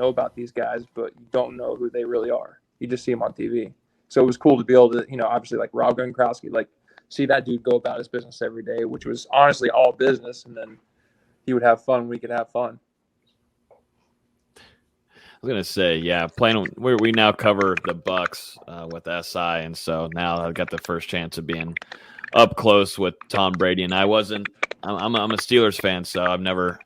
about these guys, but you don't know who they really are. You just see them on TV. So it was cool to be able to, obviously like Rob Gronkowski, like see that dude go about his business every day, which was honestly all business. And then he would have fun. We could have fun. I was gonna say, yeah, playing. We now cover the Bucks with SI, and so now I got the first chance of being up close with Tom Brady. And I'm a Steelers fan, so I've never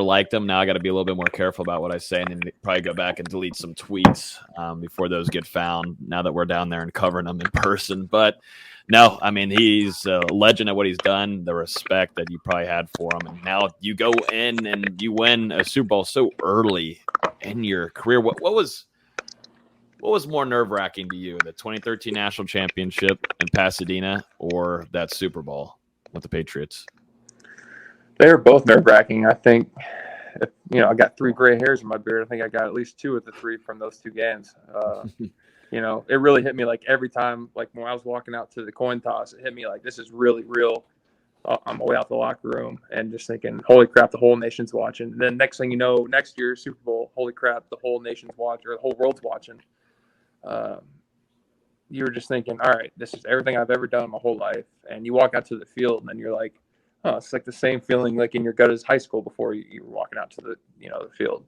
liked him. Now I got to be a little bit more careful about what I say, and then probably go back and delete some tweets before those get found. Now that we're down there and covering them in person, but no, I mean he's a legend at what he's done. The respect that you probably had for him, and now you go in and you win a Super Bowl so early in your career. What was more nerve-wracking to you, the 2013 National Championship in Pasadena or that Super Bowl with the Patriots? They were both nerve-wracking. I think, I got 3 gray hairs in my beard. I think I got at least 2 of the 3 from those 2 games. It really hit me like every time, like when I was walking out to the coin toss, it hit me like this is really real on my way out the locker room, and just thinking, holy crap, the whole nation's watching. And then next thing you know, next year, Super Bowl, holy crap, the whole nation's watching, or the whole world's watching. You were just thinking, all right, this is everything I've ever done my whole life. And you walk out to the field and then you're like, oh, it's like the same feeling like in your gut as high school before you were walking out to the field.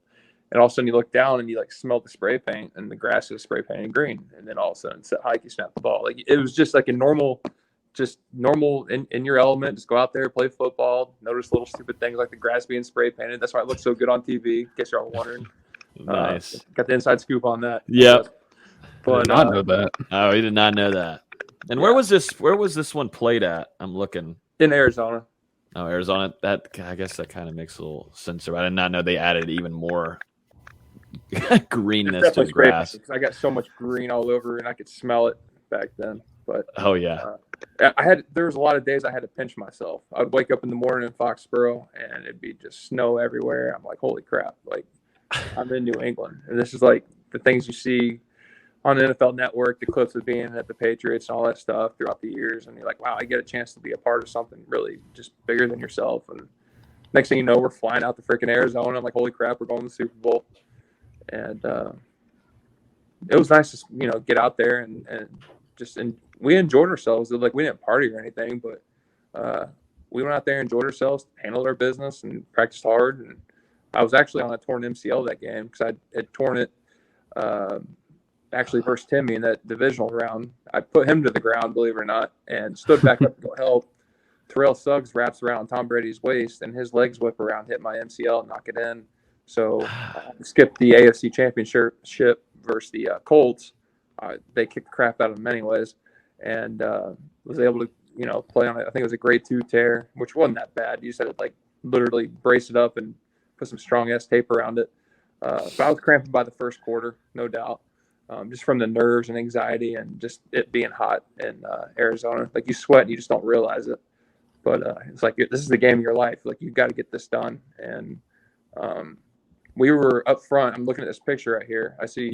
And all of a sudden you look down and you like smell the spray paint, and the grass is spray painted green. And then all of a sudden, hike, you snap the ball. Like it was just like a normal in your element. Just go out there, play football, notice little stupid things like the grass being spray painted. That's why it looks so good on TV, in case you're all wondering. Nice. Got the inside scoop on that. Yep. But I did not know that. Oh, he did not know that. And where was this one played at? I'm looking. In Arizona. Oh, Arizona. I guess that kind of makes a little sense. I did not know they added even more greenness to the grass. I got so much green all over, and I could smell it back then. But oh yeah, there was a lot of days I had to pinch myself. I'd wake up in the morning in Foxborough, and it'd be just snow everywhere. I'm like, holy crap! Like I'm in New England, and this is like the things you see on the NFL Network, the clips of being at the Patriots and all that stuff throughout the years. And you're like, wow, I get a chance to be a part of something really just bigger than yourself. And next thing you know, we're flying out to freaking Arizona. I'm like, holy crap, we're going to the Super Bowl. And it was nice to, get out there and we enjoyed ourselves. Like we didn't party or anything, but we went out there, enjoyed ourselves, handled our business, and practiced hard. And I was actually on a torn MCL that game because I had torn it actually versus Timmy in that divisional round. I put him to the ground, believe it or not, and stood back up to go help. Terrell Suggs wraps around Tom Brady's waist, and his legs whip around, hit my MCL, and knock it in. So I skipped the AFC Championship versus the Colts. They kicked the crap out of them anyways, and was able to, play on it. I think it was a grade 2 tear, which wasn't that bad. You just had to like literally brace it up and put some strong ass tape around it. But I was cramping by the first quarter, no doubt, just from the nerves and anxiety and just it being hot in Arizona. Like you sweat and you just don't realize it. But it's like this is the game of your life. Like you've got to get this done. And we were up front. I'm looking at this picture right here. I see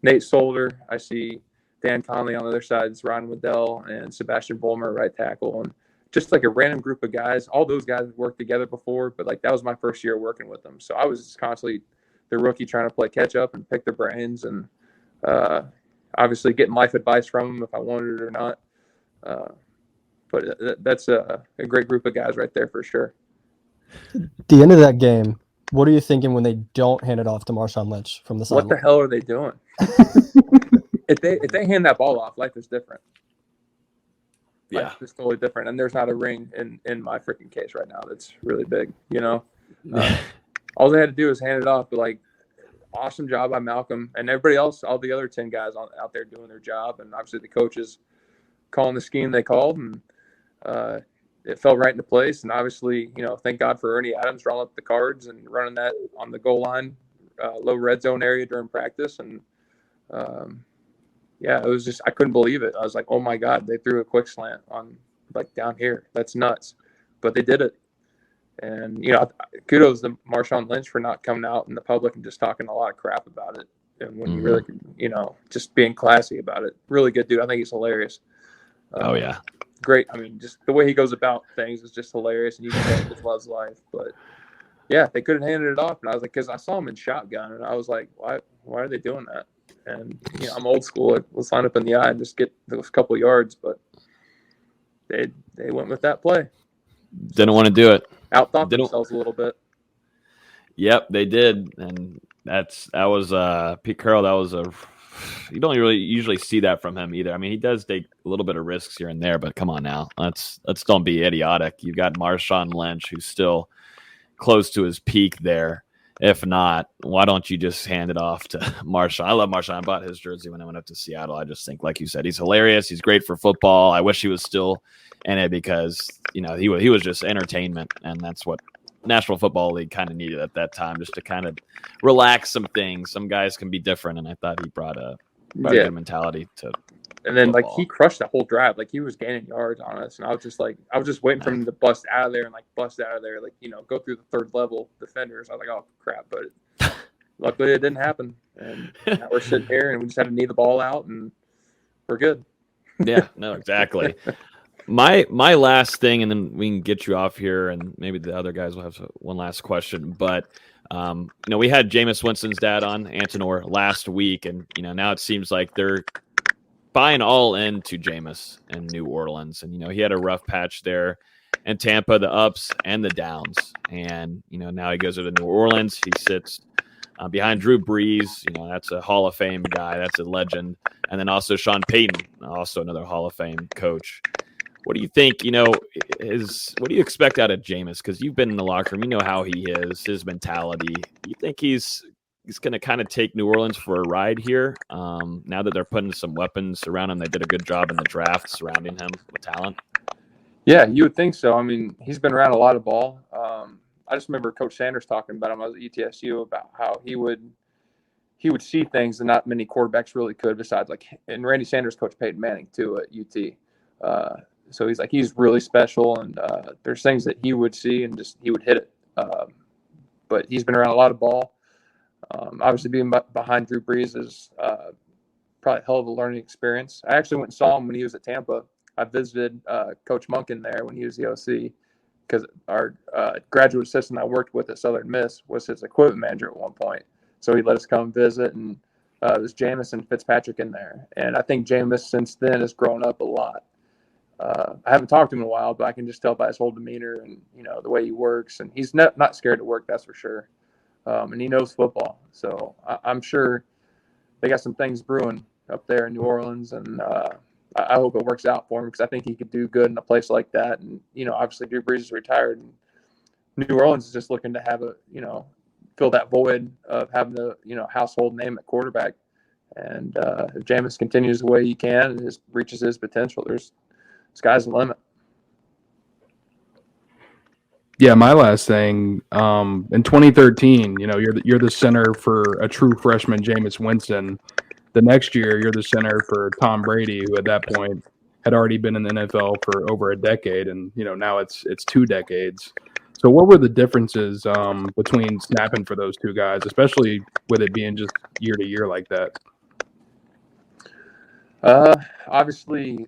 Nate Solder. I see Dan Conley on the other side. It's Ryan Waddell and Sebastian Vollmer, right tackle. And just like a random group of guys. All those guys have worked together before, but like that was my first year working with them. So I was just constantly the rookie trying to play catch up and pick their brains and obviously getting life advice from them if I wanted it or not. But that's a great group of guys right there for sure. The end of that game, what are you thinking when they don't hand it off to Marshawn Lynch from the What sideline? the hell are they doing? If they hand that ball off, life is different. Life is totally different. And there's not a ring in my freaking case right now that's really big, you know? All they had to do was hand it off, but like, awesome job by Malcolm and everybody else, all the other 10 guys out there doing their job. And obviously the coaches calling the scheme they called, and it fell right into place. And obviously, you know, thank God for Ernie Adams drawing up the cards and running that on the goal line, low red zone area during practice. And yeah, it was just, I couldn't believe it. I was like, oh my God, they threw a quick slant on like down here. That's nuts. But they did it. And, you know, kudos to Marshawn Lynch for not coming out in the public and just talking a lot of crap about it. And when you really, you know, just being classy about it. Really good dude. I think he's hilarious. Oh, yeah. Great. I mean, just the way he goes about things is just hilarious. And you can tell he just loves life. But, yeah, they couldn't hand it off. And I was like, because I saw him in shotgun. And I was like, why are they doing that? And, you know, I'm old school. Let's line up in the eye and just get those couple yards. But they went with that play. Didn't want to do it. Outthought themselves a little bit. Yep, they did, and that was Pete Carroll. That was you don't really usually see that from him either. I mean, he does take a little bit of risks here and there, but come on now, let's don't be idiotic. You've got Marshawn Lynch, who's still close to his peak there. If not, why don't you just hand it off to Marshawn? I love Marshawn. I bought his jersey when I went up to Seattle. I just think, like you said, he's hilarious. He's great for football. I wish he was still in it because, you know, he was just entertainment, and that's what National Football League kind of needed at that time, just to kind of relax some things. Some guys can be different, and I thought he brought a good mentality to. And then football. like he crushed that whole drive. Like he was gaining yards on us, and I was just waiting for him to bust out of there, like, you know, go through the third level defenders. I was like, oh crap, but luckily it didn't happen, and now we're sitting here and we just had to knee the ball out, and we're good. Yeah, no, exactly. My last thing, and then we can get you off here, and maybe the other guys will have one last question. But you know, we had Jameis Winston's dad on, Antonor, last week, and you know, now it seems like they're buying all into Jameis in New Orleans. And you know, he had a rough patch there in Tampa, the ups and the downs. And you know, now he goes to New Orleans. He sits behind Drew Brees. You know, that's a Hall of Fame guy. That's a legend. And then also Sean Payton, also another Hall of Fame coach. What do you think, you know, what do you expect out of Jameis? Because you've been in the locker room, you know how he is, his mentality. Do you think he's going to kind of take New Orleans for a ride here? Now that they're putting some weapons around him, they did a good job in the draft surrounding him with talent. Yeah, you would think so. I mean, he's been around a lot of ball. I just remember Coach Sanders talking about him. I was at ETSU about how he would see things that not many quarterbacks really could, besides like, and Randy Sanders coached Peyton Manning too at UT. So he's really special, and there's things that he would see and just he would hit it. But he's been around a lot of ball. Obviously, being behind Drew Brees is probably a hell of a learning experience. I actually went and saw him when he was at Tampa. I visited Coach Monken there when he was the OC, because our graduate assistant I worked with at Southern Miss was his equipment manager at one point. So he let us come visit, and there's Jameis and Fitzpatrick in there. And I think Jameis since then has grown up a lot. I haven't talked to him in a while, but I can just tell by his whole demeanor and, you know, the way he works. And he's not scared to work, that's for sure. And he knows football. So I'm sure they got some things brewing up there in New Orleans. And I hope it works out for him, because I think he could do good in a place like that. And, you know, obviously Drew Brees is retired, and New Orleans is just looking to have fill that void of having a, you know, household name at quarterback. And if Jameis continues the way he can and reaches his potential, sky's the limit. Yeah, my last thing, in 2013, you know, you're the center for a true freshman, Jameis Winston. The next year, you're the center for Tom Brady, who at that point had already been in the NFL for over a decade, and you know, now it's 2 decades. So, what were the differences between snapping for those two guys, especially with it being just year to year like that? Obviously,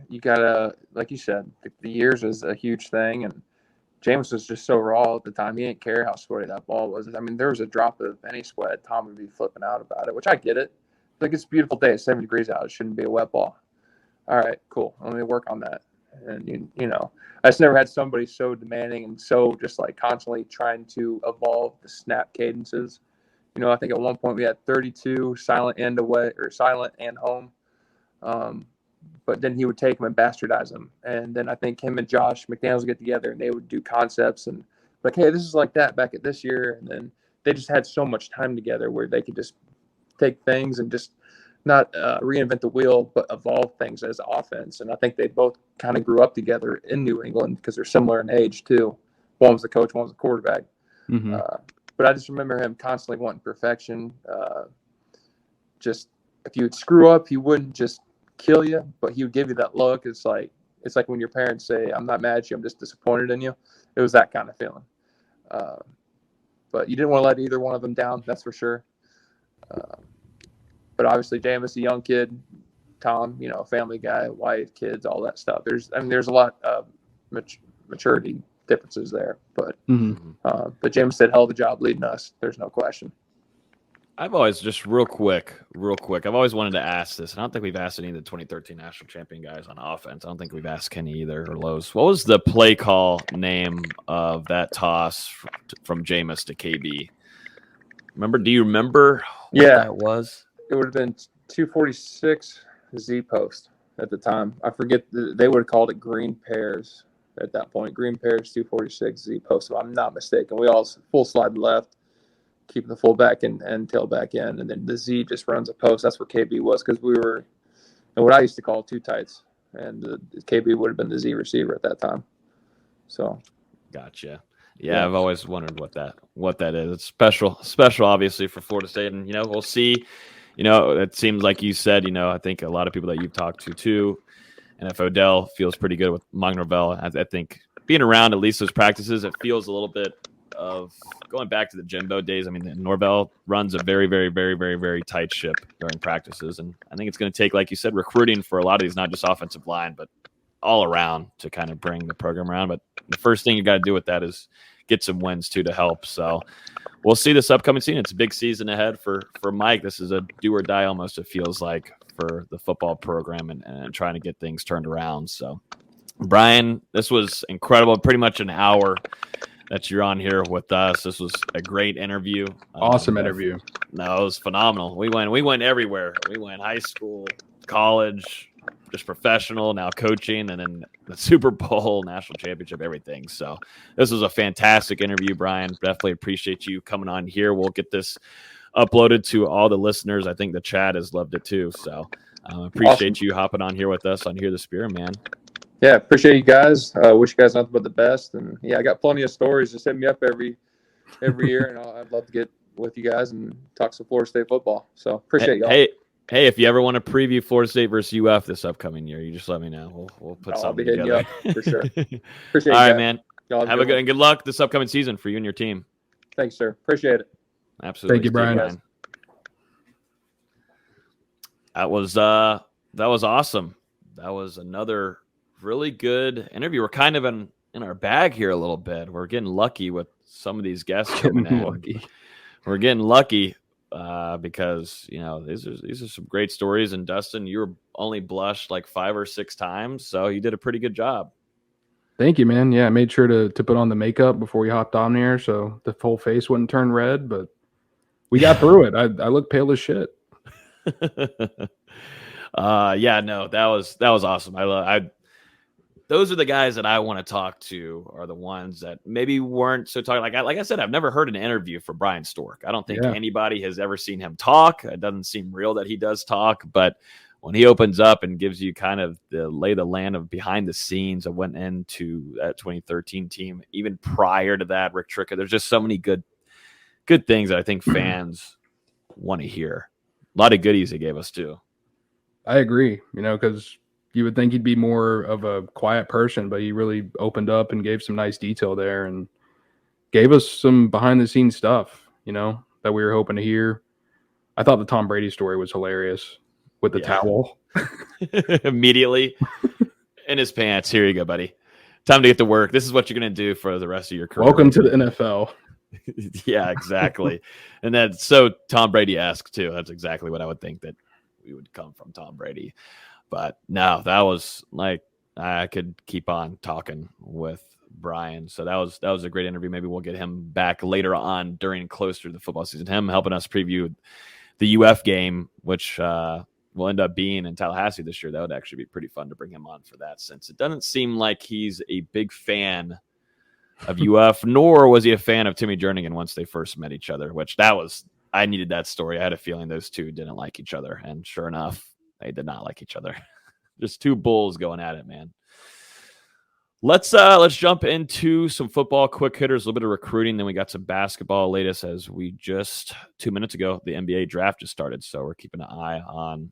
you gotta, like you said, the years is a huge thing, and Jameis was just so raw at the time. He didn't care how sweaty that ball was. I mean, there was a drop of any sweat, Tom would be flipping out about it, which I get it. Like, it's a beautiful day. It's 70 degrees out. It shouldn't be a wet ball. All right, cool. Let me work on that. And, you know, I just never had somebody so demanding and so just like constantly trying to evolve the snap cadences. You know, I think at one point we had 32 silent and away or silent and home. But then he would take them and bastardize them. And then I think him and Josh McDaniels would get together and they would do concepts and like, hey, this is like that back at this year. And then they just had so much time together where they could just take things and just not reinvent the wheel, but evolve things as offense. And I think they both kind of grew up together in New England because they're similar in age too. One was the coach, one was the quarterback. Mm-hmm. But I just remember him constantly wanting perfection. Just if you would screw up, he wouldn't just kill you, but he would give you that look. It's like when your parents say, "I'm not mad at you, I'm just disappointed in you." It was that kind of feeling. But you didn't want to let either one of them down, that's for sure. But obviously, Jameis, a young kid, Tom, you know, family guy, wife, kids, all that stuff. There's a lot of maturity differences there. But but Jameis did a hell of a job leading us. There's no question. I've always, just real quick, I've always wanted to ask this, and I don't think we've asked any of the 2013 national champion guys on offense. I don't think we've asked Kenny either or Lowe's. What was the play call name of that toss from Jameis to KB? Do you remember what that was? It would have been 246 Z post at the time. I forget, they would have called it green pairs at that point. Green pairs, 246 Z post, if I'm not mistaken. We all full slide left, keeping the fullback and tailback in, and then the Z just runs a post. That's where KB was, because we were in what I used to call two tights, and the KB would have been the Z receiver at that time. So, gotcha. Yeah, I've always wondered what that is. It's special, obviously, for Florida State, and we'll see. It seems like you said. I think a lot of people that you've talked to too, and if Odell feels pretty good with Mike Norvell, I think being around at least those practices, it feels a little bit of going back to the Jimbo days. I mean, Norvell runs a very, very, very, very, very tight ship during practices, and I think it's going to take, like you said, recruiting for a lot of these, not just offensive line, but all around to kind of bring the program around. But the first thing you got to do with that is get some wins too to help. So we'll see this upcoming season. It's a big season ahead for Mike. This is a do or die almost, it feels like, for the football program and trying to get things turned around. So Bryan, this was incredible. Pretty much an hour that you're on here with us. This was a great interview. Awesome interview. No, it was phenomenal. We went everywhere. We went high school, college, just professional, now coaching, and then the Super Bowl, national championship, everything. So this was a fantastic interview, Bryan. Definitely appreciate you coming on here. We'll get this uploaded to all the listeners. I think the chat has loved it too. So appreciate you hopping on here with us on Hear the Spear, man. Yeah, appreciate you guys. Wish you guys nothing but the best. And I got plenty of stories. Just hit me up every year, and I'd love to get with you guys and talk some Florida State football. So appreciate y'all. Hey, if you ever want to preview Florida State versus UF this upcoming year, you just let me know. We'll put something together. I'll be hitting you up for sure. Appreciate you. All right, man. Have a good luck this upcoming season for you and your team. Thanks, sir. Appreciate it. Absolutely. Thank you, Bryan. That was awesome. That was another really good interview. We're kind of in our bag here a little bit. We're getting lucky with some of these guests coming in. We're getting lucky because these are some great stories. And Dustin, you were only blushed like 5 or 6 times, so you did a pretty good job. Thank you, man. Yeah, I made sure to put on the makeup before we hopped on here so the whole face wouldn't turn red, but we got through it. I look pale as shit. That was awesome. Those are the guys that I want to talk to, are the ones that maybe weren't so talking. Like I said, I've never heard an interview for Bryan Stork. I don't think anybody has ever seen him talk. It doesn't seem real that he does talk, but when he opens up and gives you kind of the lay of the land of behind the scenes of went into that 2013 team, even prior to that, Rick Trickett, there's just so many good things that I think fans want to hear. A lot of goodies he gave us too. I agree, because you would think he'd be more of a quiet person, but he really opened up and gave some nice detail there and gave us some behind-the-scenes stuff, that we were hoping to hear. I thought the Tom Brady story was hilarious with the towel. Immediately in his pants. Here you go, buddy. Time to get to work. This is what you're going to do for the rest of your career. Welcome to the NFL. Yeah, exactly. And that's so Tom Brady-esque, too. That's exactly what I would think that we would come from Tom Brady. But no, that was like I could keep on talking with Bryan. So that was a great interview. Maybe we'll get him back later on during closer to the football season. Him helping us preview the UF game, which will end up being in Tallahassee this year. That would actually be pretty fun to bring him on for that, since it doesn't seem like he's a big fan of UF, nor was he a fan of Timmy Jernigan once they first met each other, which I needed that story. I had a feeling those two didn't like each other, and sure enough, they did not like each other. Just two bulls going at it, man. Let's jump into some football quick hitters, a little bit of recruiting. Then we got some basketball latest, as we just 2 minutes ago, the NBA draft just started. So we're keeping an eye on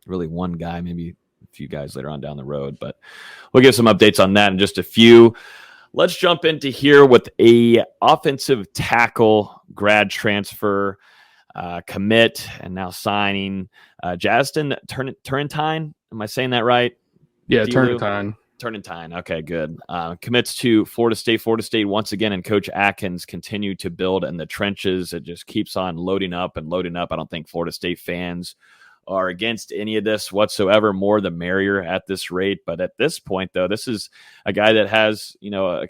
really one guy, maybe a few guys later on down the road, but we'll give some updates on that in just a few. Let's jump into here with a offensive tackle grad transfer commit and now signing Justin Turrentine. Am I saying that right? Yeah, Turrentine. Turrentine. Okay, good. Commits to Florida State. Florida State once again, and Coach Atkins continue to build in the trenches. It just keeps on loading up and loading up. I don't think Florida State fans are against any of this whatsoever. More the merrier at this rate. But at this point, though, this is a guy that has,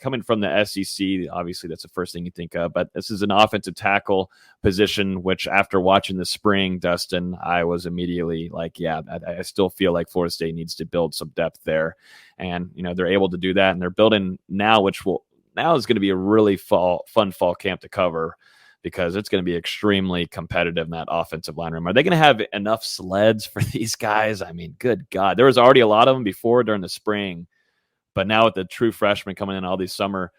coming from the SEC, obviously that's the first thing you think of. But this is an offensive tackle position, which after watching the spring, Dustin, I was immediately like, yeah, I still feel like Florida State needs to build some depth there. And, they're able to do that. And they're building now, is going to be a really fun fall camp to cover, because it's going to be extremely competitive in that offensive line room. Are they going to have enough sleds for these guys? I mean, good God. There was already a lot of them before during the spring, but now with the true freshmen coming in, all these summer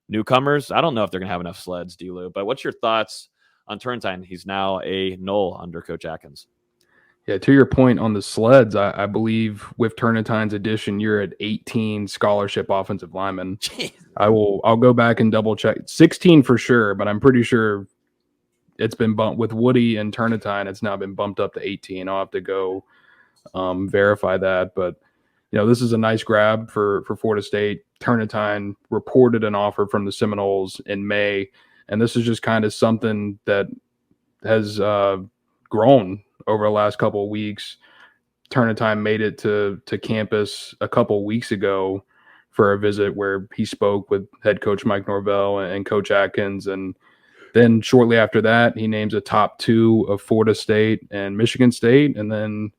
newcomers, I don't know if they're going to have enough sleds, D-Lou. But what's your thoughts on Turrentine? He's now a Knoll under Coach Atkins. Yeah, to your point on the sleds, I believe with Turrentine's addition, you're at 18 scholarship offensive linemen. Jeez. I'll go back and double check. 16 for sure, but I'm pretty sure it's been bumped with Woody and Turrentine. It's now been bumped up to 18. I'll have to go verify that. But, this is a nice grab for Florida State. Turrentine reported an offer from the Seminoles in May, and this is just kind of something that has grown over the last couple of weeks. Turrentine made it to campus a couple of weeks ago for a visit where he spoke with head coach Mike Norvell and Coach Atkins. And then shortly after that, he names a top 2 of Florida State and Michigan State. And then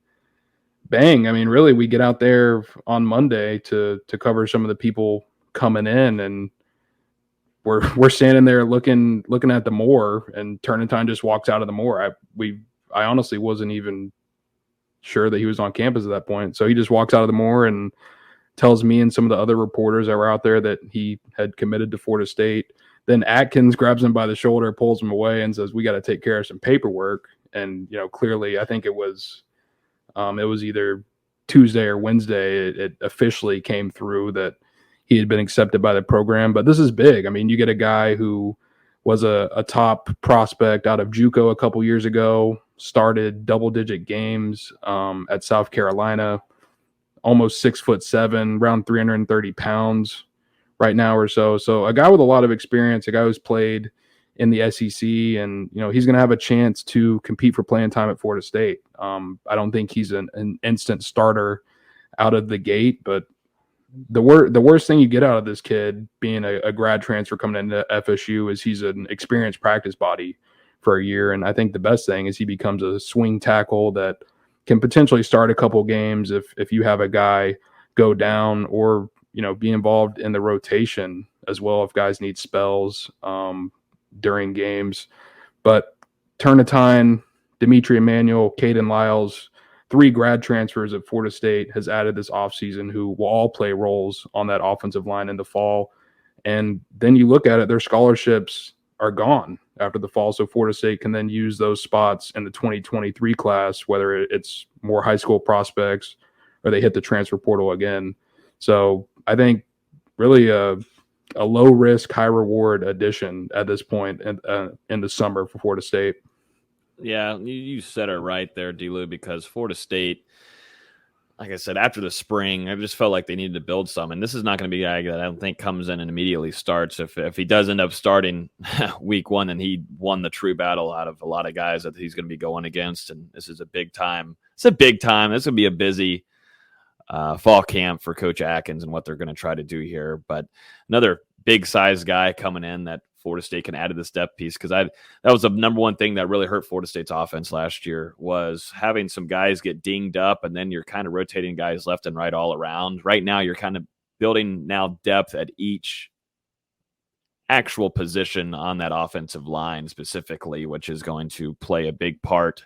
bang, I mean, really, we get out there on Monday to cover some of the people coming in, and we're standing there looking at the Moore, and Turrentine just walks out of the Moore. I honestly wasn't even sure that he was on campus at that point. So he just walks out of the Moore and tells me and some of the other reporters that were out there that he had committed to Florida State. Then Atkins grabs him by the shoulder, pulls him away, and says, "We got to take care of some paperwork." And, clearly, I think it was either Tuesday or Wednesday, it officially came through that he had been accepted by the program. But this is big. I mean, you get a guy who was a top prospect out of JUCO a couple years ago, started double-digit games at South Carolina, almost 6'7", around 330 pounds right now or so. So a guy with a lot of experience, a guy who's played in the SEC, and he's going to have a chance to compete for playing time at Florida State. I don't think he's an instant starter out of the gate, but the worst thing you get out of this kid being a grad transfer coming into FSU is he's an experienced practice body for a year. And I think the best thing is he becomes a swing tackle that can potentially start a couple games if you have a guy go down, or, be involved in the rotation as well if guys need spells during games. But Turrentine, Dimitri Emmanuel, Caden Lyles, 3 grad transfers at Florida State has added this offseason who will all play roles on that offensive line in the fall. And then you look at it, their scholarships are gone after the fall. So Florida State can then use those spots in the 2023 class, whether it's more high school prospects or they hit the transfer portal again. So I think really a low risk, high reward addition at this point in the summer for Florida State. Yeah, you said it right there, D-Lou, because Florida State, like I said, after the spring, I just felt like they needed to build some. And this is not going to be a guy that I don't think comes in and immediately starts. If he does end up starting week 1, then he won the true battle out of a lot of guys that he's going to be going against. And this is a big time. It's a big time. This is going to be a busy fall camp for Coach Atkins and what they're going to try to do here. But another big size guy coming in that Florida State can add to this depth piece, because that was the number one thing that really hurt Florida State's offense last year, was having some guys get dinged up, and then you're kind of rotating guys left and right all around. Right now, you're kind of building now depth at each actual position on that offensive line specifically, which is going to play a big part,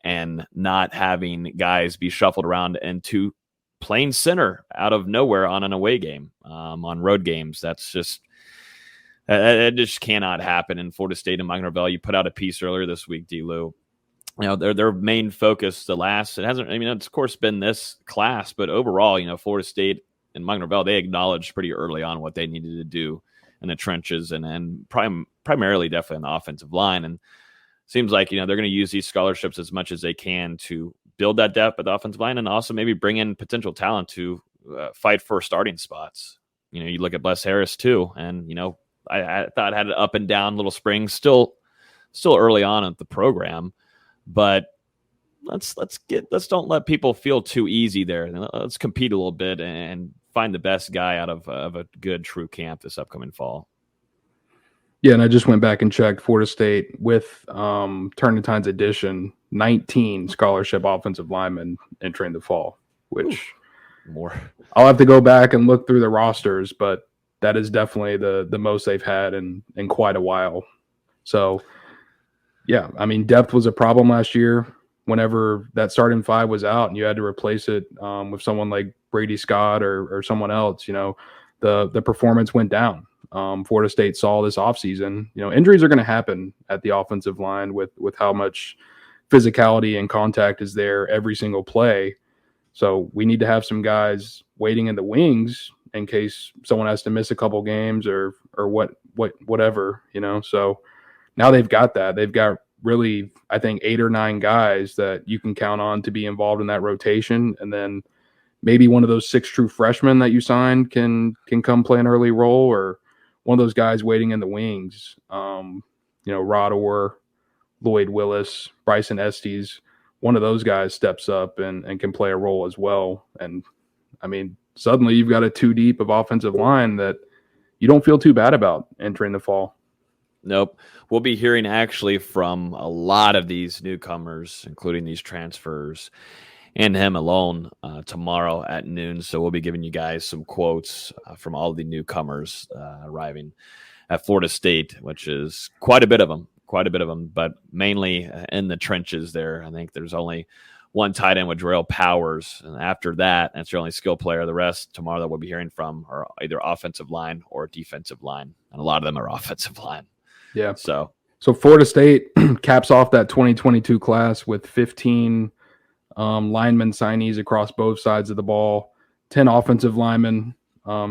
and not having guys be shuffled around into playing center out of nowhere on an away game, on road games. That's just, it just cannot happen in Florida State and Mike Norvell. You put out a piece earlier this week, D-Lou. Their main focus it hasn't, it's of course been this class, but overall, Florida State and Mike Norvell, they acknowledged pretty early on what they needed to do in the trenches and primarily definitely on the offensive line. And seems like, they're going to use these scholarships as much as they can to build that depth at the offensive line, and also maybe bring in potential talent to fight for starting spots. You look at Bless Harris too, and, I thought had an up and down little spring, still early on at the program, but let's don't let people feel too easy there. Let's compete a little bit and find the best guy out of a good true camp this upcoming fall. Yeah, and I just went back and checked Florida State with Turnitin's addition, 19 scholarship offensive linemen entering the fall, which more. I'll have to go back and look through the rosters, but that is definitely the most they've had in quite a while. So, yeah, depth was a problem last year. Whenever that starting five was out and you had to replace it with someone like Brady Scott or someone else, the performance went down. Florida State saw this offseason. Injuries are going to happen at the offensive line with how much physicality and contact is there every single play. So we need to have some guys waiting in the wings in case someone has to miss a couple games or whatever, So now they've got that. They've got really, I think, 8 or 9 guys that you can count on to be involved in that rotation. And then maybe one of those 6 true freshmen that you signed can come play an early role, or one of those guys waiting in the wings. Rod Orr, Lloyd Willis, Bryson Estes, one of those guys steps up and can play a role as well. And suddenly you've got a 2 deep of offensive line that you don't feel too bad about entering the fall. Nope. We'll be hearing actually from a lot of these newcomers, including these transfers and him alone, tomorrow at noon. So we'll be giving you guys some quotes from all the newcomers arriving at Florida State, which is quite a bit of them, but mainly in the trenches there. I think there's only one tight end with Jarrell Powers. And after that, that's your only skill player. The rest tomorrow that we'll be hearing from are either offensive line or defensive line. And a lot of them are offensive line. Yeah. So Florida State caps off that 2022 class with 15 lineman signees across both sides of the ball, 10 offensive linemen,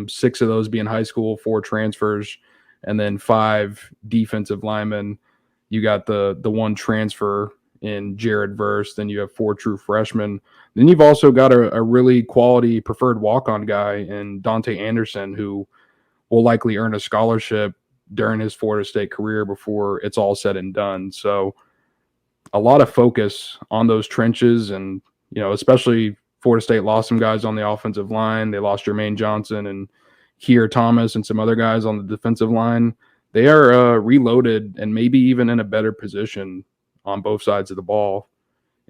6 of those being high school, 4 transfers, and then 5 defensive linemen. You got the one transfer in Jared Verse, then you have 4 true freshmen. Then you've also got a really quality preferred walk-on guy in Dante Anderson, who will likely earn a scholarship during his Florida State career before it's all said and done. So a lot of focus on those trenches, and, especially Florida State lost some guys on the offensive line. They lost Jermaine Johnson and Keir Thomas and some other guys on the defensive line. They are reloaded and maybe even in a better position on both sides of the ball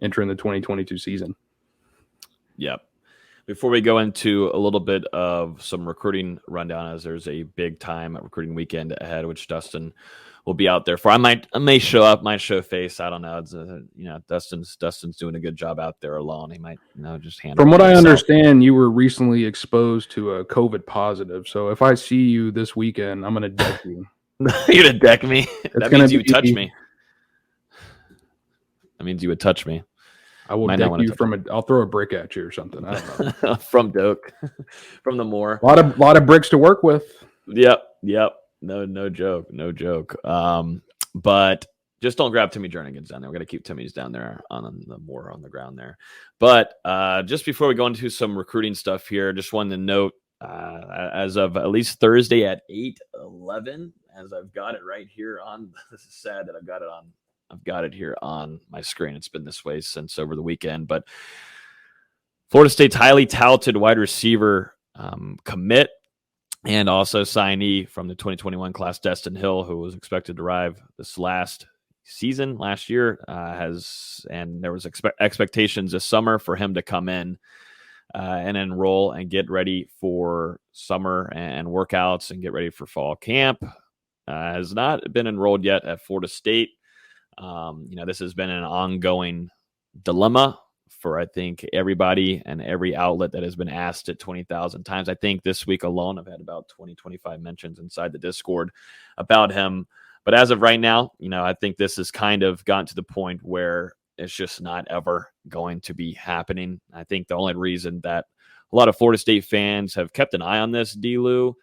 entering the 2022 season. Yep. Before we go into a little bit of some recruiting rundown, as there's a big time recruiting weekend ahead, which Dustin will be out there for. I may show up, might show face. I don't know. It's, Dustin's doing a good job out there alone. He might, just handle. From what I understand, you were recently exposed to a COVID positive. So if I see you this weekend, I'm going to deck you. You're going to deck me? That means you would touch me. That means you would touch me. I will deck you I'll throw a brick at you or something. I don't know. From Doak, from the Moore. A lot of bricks to work with. Yep. No joke. But just don't grab Timmy Jernigan's down there. We're going to keep Timmy's down there on the Moore on the ground there. But just before we go into some recruiting stuff here, just wanted to note, as of at least Thursday at 8:11, as I've got it right here on, this is sad that I've got it here on my screen. It's been this way since over the weekend, but Florida State's highly touted wide receiver commit and also signee from the 2021 class, Dustin Hill, who was expected to arrive this last year, and there was expectations this summer for him to come in and enroll and get ready for summer and workouts and get ready for fall camp. Has not been enrolled yet at Florida State. This has been an ongoing dilemma for, I think, everybody and every outlet that has been asked it 20,000 times. I think this week alone, I've had about 25 mentions inside the Discord about him. But as of right now, I think this has kind of gotten to the point where it's just not ever going to be happening. I think the only reason that a lot of Florida State fans have kept an eye on this, D-Lou,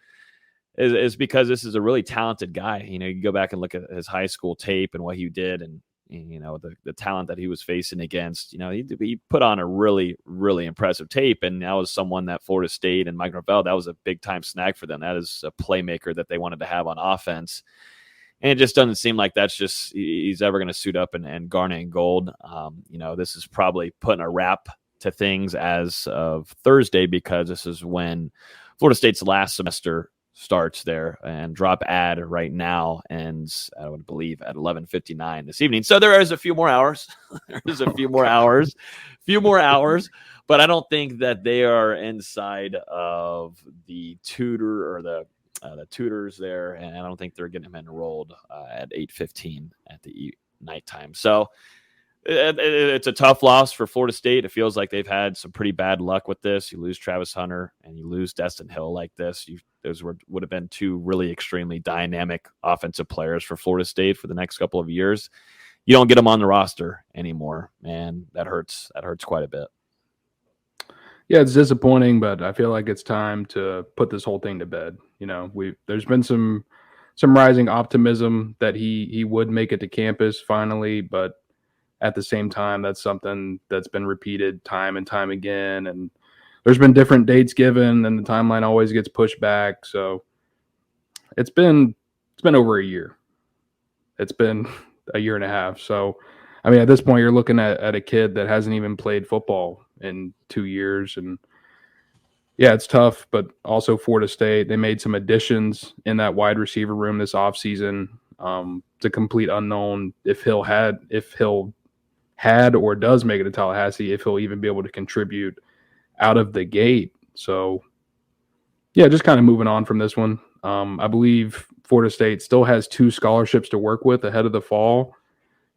is because this is a really talented guy. You go back and look at his high school tape and what he did, and the talent that he was facing against. He put on a really, really impressive tape, and that was someone that Florida State and Mike Norvell, that was a big time snag for them. That is a playmaker that they wanted to have on offense. And it just doesn't seem like he's ever going to suit up and garnet gold. This is probably putting a wrap to things as of Thursday, because this is when Florida State's last semester starts there, and drop ad right now ends, I would believe, at 11:59 this evening. So there is a few more hours. few more hours, but I don't think that they are inside of the tutor or the tutors there, and I don't think they're getting him enrolled at 8:15 at the nighttime. So it's a tough loss for Florida State. It feels like they've had some pretty bad luck with this. You lose Travis Hunter and you lose Dustin Hill like this. Those would have been two really extremely dynamic offensive players for Florida State for the next couple of years. You don't get them on the roster anymore, man. That hurts. That hurts quite a bit. Yeah, it's disappointing, but I feel like it's time to put this whole thing to bed. There's been some rising optimism that he would make it to campus finally, but at the same time, that's something that's been repeated time and time again, and there's been different dates given, and the timeline always gets pushed back. So it's been over a year. It's been a year and a half. So, at this point, you're looking at a kid that hasn't even played football in 2 years, and yeah, it's tough. But also Florida State, they made some additions in that wide receiver room this offseason. It's a complete unknown if he'll had or does make it to Tallahassee, if he'll even be able to contribute out of the gate. So, yeah, just kind of moving on from this one. I believe Florida State still has 2 scholarships to work with ahead of the fall.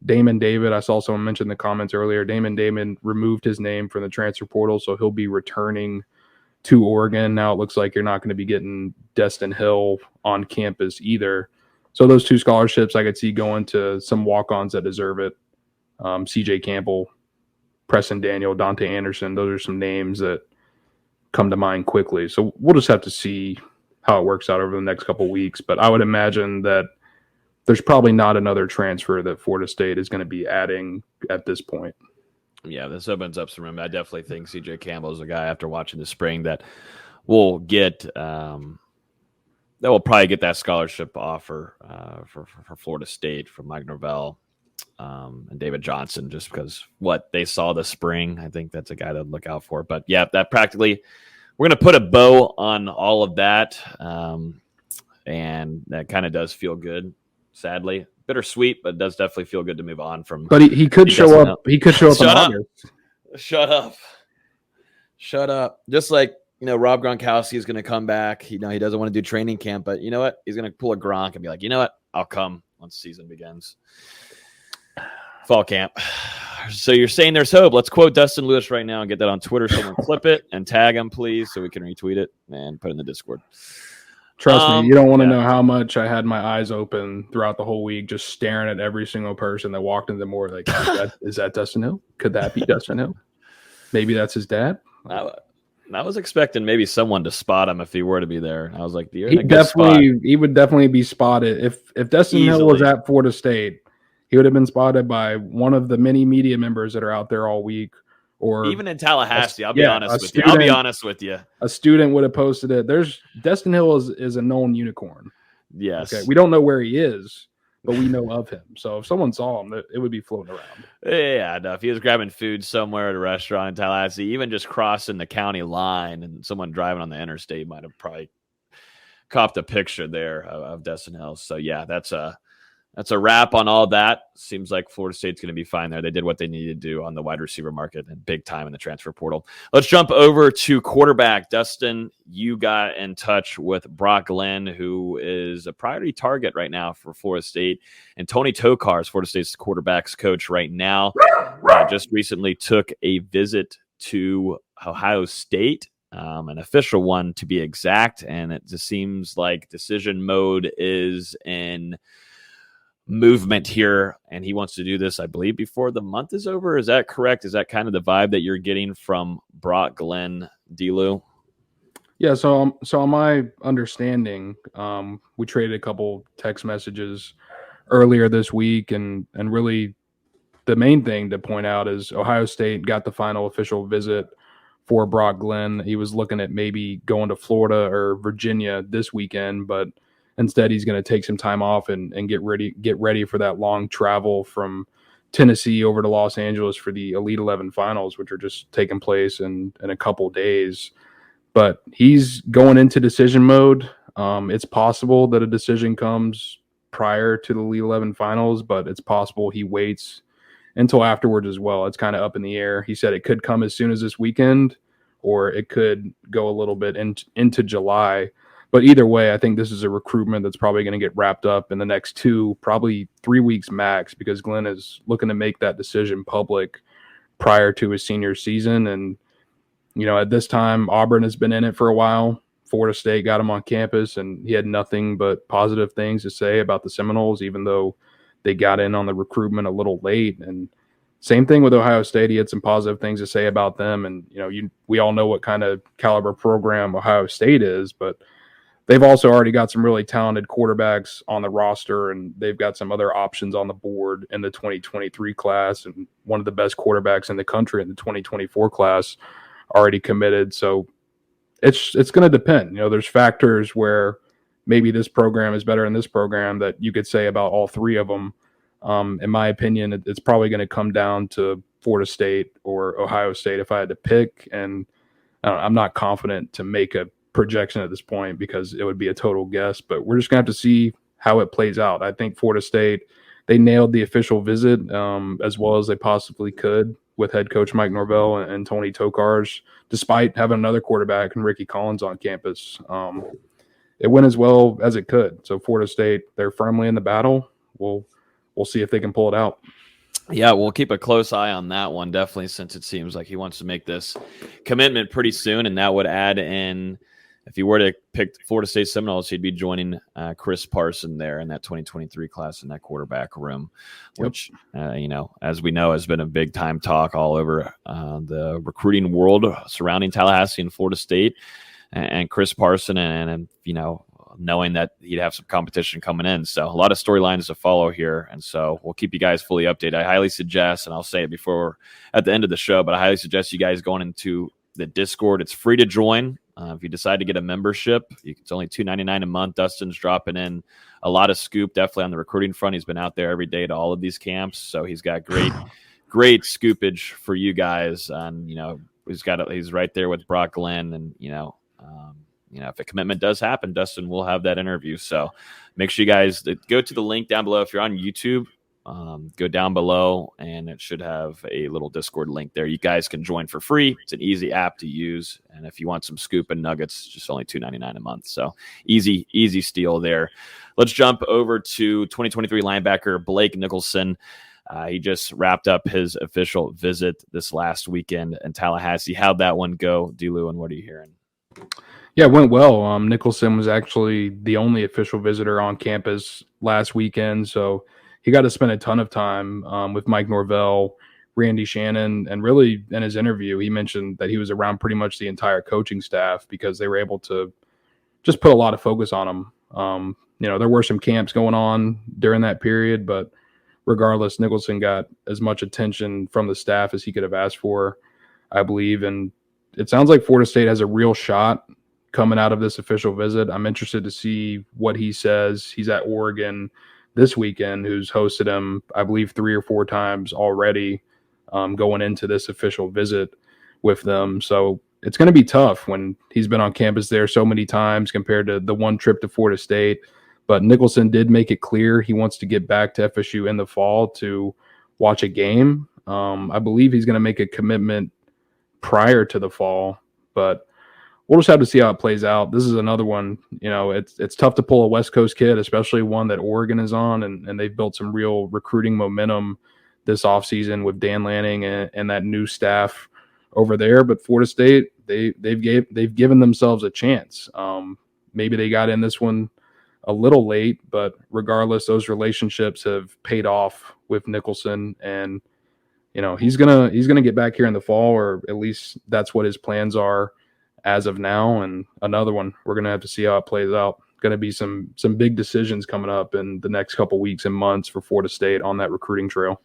Damon David, I saw someone mention in the comments earlier, Damon removed his name from the transfer portal, so he'll be returning to Oregon. Now it looks like you're not going to be getting Dustin Hill on campus either. So those 2 scholarships I could see going to some walk-ons that deserve it. CJ Campbell, Preston Daniel, Dante Anderson, those are some names that come to mind quickly. So we'll just have to see how it works out over the next couple of weeks. But I would imagine that there's probably not another transfer that Florida State is going to be adding at this point. Yeah, this opens up some room. I definitely think CJ Campbell is a guy, after watching the spring, that will get that will probably get that scholarship offer for Florida State from Mike Norvell and David Johnson, just because what they saw this spring. I think that's a guy to look out for. But yeah, that practically, we're going to put a bow on all of that, and that kind of does feel good. Sadly, bittersweet, but it does definitely feel good to move on from. But he could show up. He could show up in August. Shut up. Just like, Rob Gronkowski is going to come back. He doesn't want to do training camp, but you know what? He's going to pull a Gronk and be like, you know what? I'll come once the season begins. Fall camp. So you're saying there's hope. Let's quote Dustin Lewis right now and get that on Twitter. Someone clip it and tag him, please, so we can retweet it and put it in the Discord. Trust me, you don't want to know how much I had my eyes open throughout the whole week, just staring at every single person that walked into the more. Like, is that Dustin Hill? Could that be Dustin Hill? Maybe that's his dad. I was expecting maybe someone to spot him if he were to be there. I was like, he would definitely be spotted. If Dustin Hill was at Florida State, he would have been spotted by one of the many media members that are out there all week. Or even in Tallahassee, I'll be honest with you. A student would have posted it. Dustin Hill is a known unicorn. Yes. Okay. We don't know where he is, but we know of him. So if someone saw him, it would be floating around. Yeah, no, if he was grabbing food somewhere at a restaurant in Tallahassee, even just crossing the county line, and someone driving on the interstate might have probably copped a picture there of Dustin Hills. So yeah, that's a wrap on all that. Seems like Florida State's going to be fine there. They did what they needed to do on the wide receiver market and big time in the transfer portal. Let's jump over to quarterback. Dustin, you got in touch with Brock Glenn, who is a priority target right now for Florida State. And Tony Tokarz, Florida State's quarterback's coach right now, just recently took a visit to Ohio State. An official one to be exact. And it just seems like decision mode is in movement here, and he wants to do this, I believe, before the month is over. Is that correct? Is that kind of the vibe that you're getting from Brock Glenn, D-Lou? Yeah, so on my understanding, we traded a couple text messages earlier this week, and really the main thing to point out is Ohio State got the final official visit for Brock Glenn. He was looking at maybe going to Florida or Virginia this weekend, but instead he's going to take some time off and get ready for that long travel from Tennessee over to Los Angeles for the Elite 11 finals, which are just taking place in a couple days. But he's going into decision mode. It's possible that a decision comes prior to the Elite 11 finals, but it's possible he waits until afterwards as well. It's kind of up in the air. He said it could come as soon as this weekend, or it could go a little bit into July. But either way, I think this is a recruitment that's probably going to get wrapped up in the next 2, probably 3 weeks max, because Glenn is looking to make that decision public prior to his senior season. And, at this time, Auburn has been in it for a while. Florida State got him on campus, and he had nothing but positive things to say about the Seminoles, even though they got in on the recruitment a little late. And same thing with Ohio State. He had some positive things to say about them. And, we all know what kind of caliber program Ohio State is, but they've also already got some really talented quarterbacks on the roster, and they've got some other options on the board in the 2023 class, and one of the best quarterbacks in the country in the 2024 class already committed. So it's going to depend. There's factors where maybe this program is better than this program that you could say about all three of them. In my opinion, it's probably going to come down to Florida State or Ohio State if I had to pick, and I'm not confident to make a projection at this point because it would be a total guess, but we're just gonna have to see how it plays out. I think Florida State, they nailed the official visit as well as they possibly could with head coach Mike Norvell and Tony Tokarz, despite having another quarterback and Ricky Collins on campus. It went as well as it could. So Florida State, they're firmly in the battle. We'll see if they can pull it out. Yeah, we'll keep a close eye on that one, definitely, since it seems like he wants to make this commitment pretty soon, and that would add in, if you were to pick Florida State Seminoles, he'd be joining Chris Parson there in that 2023 class in that quarterback room, which, as we know, has been a big time talk all over the recruiting world surrounding Tallahassee and Florida State, and Chris Parson, and knowing that he'd have some competition coming in. So a lot of storylines to follow here. And so we'll keep you guys fully updated. I highly suggest, and I'll say it before at the end of the show, but I highly suggest you guys going into the Discord. It's free to join. If you decide to get a membership, it's only $2.99 a month. Dustin's dropping in a lot of scoop, definitely on the recruiting front. He's been out there every day to all of these camps. So he's got great scoopage for you guys. And, he's right there with Brock Glenn. And, if a commitment does happen, Dustin will have that interview. So make sure you guys go to the link down below. If you're on YouTube, go down below and it should have a little Discord link there. You guys can join for free. It's an easy app to use. And if you want some scoop and nuggets, just only $2.99 a month. So easy steal there. Let's jump over to 2023 linebacker Blake Nicholson. He just wrapped up his official visit this last weekend in Tallahassee. How'd that one go, D-Lou, and what are you hearing? Yeah, it went well. Nicholson was actually the only official visitor on campus last weekend, so he got to spend a ton of time with Mike Norvell, Randy Shannon, and really in his interview, he mentioned that he was around pretty much the entire coaching staff because they were able to just put a lot of focus on him. There were some camps going on during that period, but regardless, Nicholson got as much attention from the staff as he could have asked for, I believe, and it sounds like Florida State has a real shot coming out of this official visit. I'm interested to see what he says. He's at Oregon this weekend, who's hosted him, I believe, 3 or 4 times already going into this official visit with them. So it's going to be tough when he's been on campus there so many times compared to the one trip to Florida State. But Nicholson did make it clear he wants to get back to FSU in the fall to watch a game. I believe he's going to make a commitment prior to the fall, but we'll just have to see how it plays out. This is another one, it's tough to pull a West Coast kid, especially one that Oregon is on, and they've built some real recruiting momentum this offseason with Dan Lanning and that new staff over there. But Florida State, they've given themselves a chance. Maybe they got in this one a little late, but regardless, those relationships have paid off with Nicholson, and he's gonna get back here in the fall, or at least that's what his plans are as of now. And another one, we're gonna have to see how it plays out. Going to be some big decisions coming up in the next couple weeks and months for Florida State on that recruiting trail.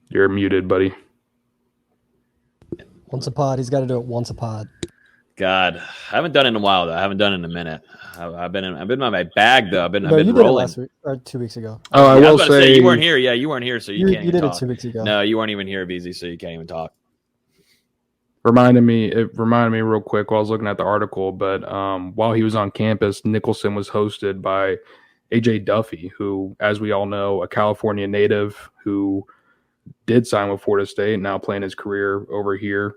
You're muted, buddy. Once a pod. He's got to do it once a pod. God, I haven't done it in a while though. I haven't done it in a minute. I've been in my bag though. I've been you rolling. did it last week or 2 weeks ago. Oh, I will say you weren't here. Yeah, you weren't here, so you can't. You did talk. it 2 weeks ago. No, you weren't even here, BZ, so you can't even talk. It reminded me real quick while I was looking at the article, but while he was on campus, Nicholson was hosted by AJ Duffy, who, as we all know, a California native who did sign with Florida State, now playing his career over here.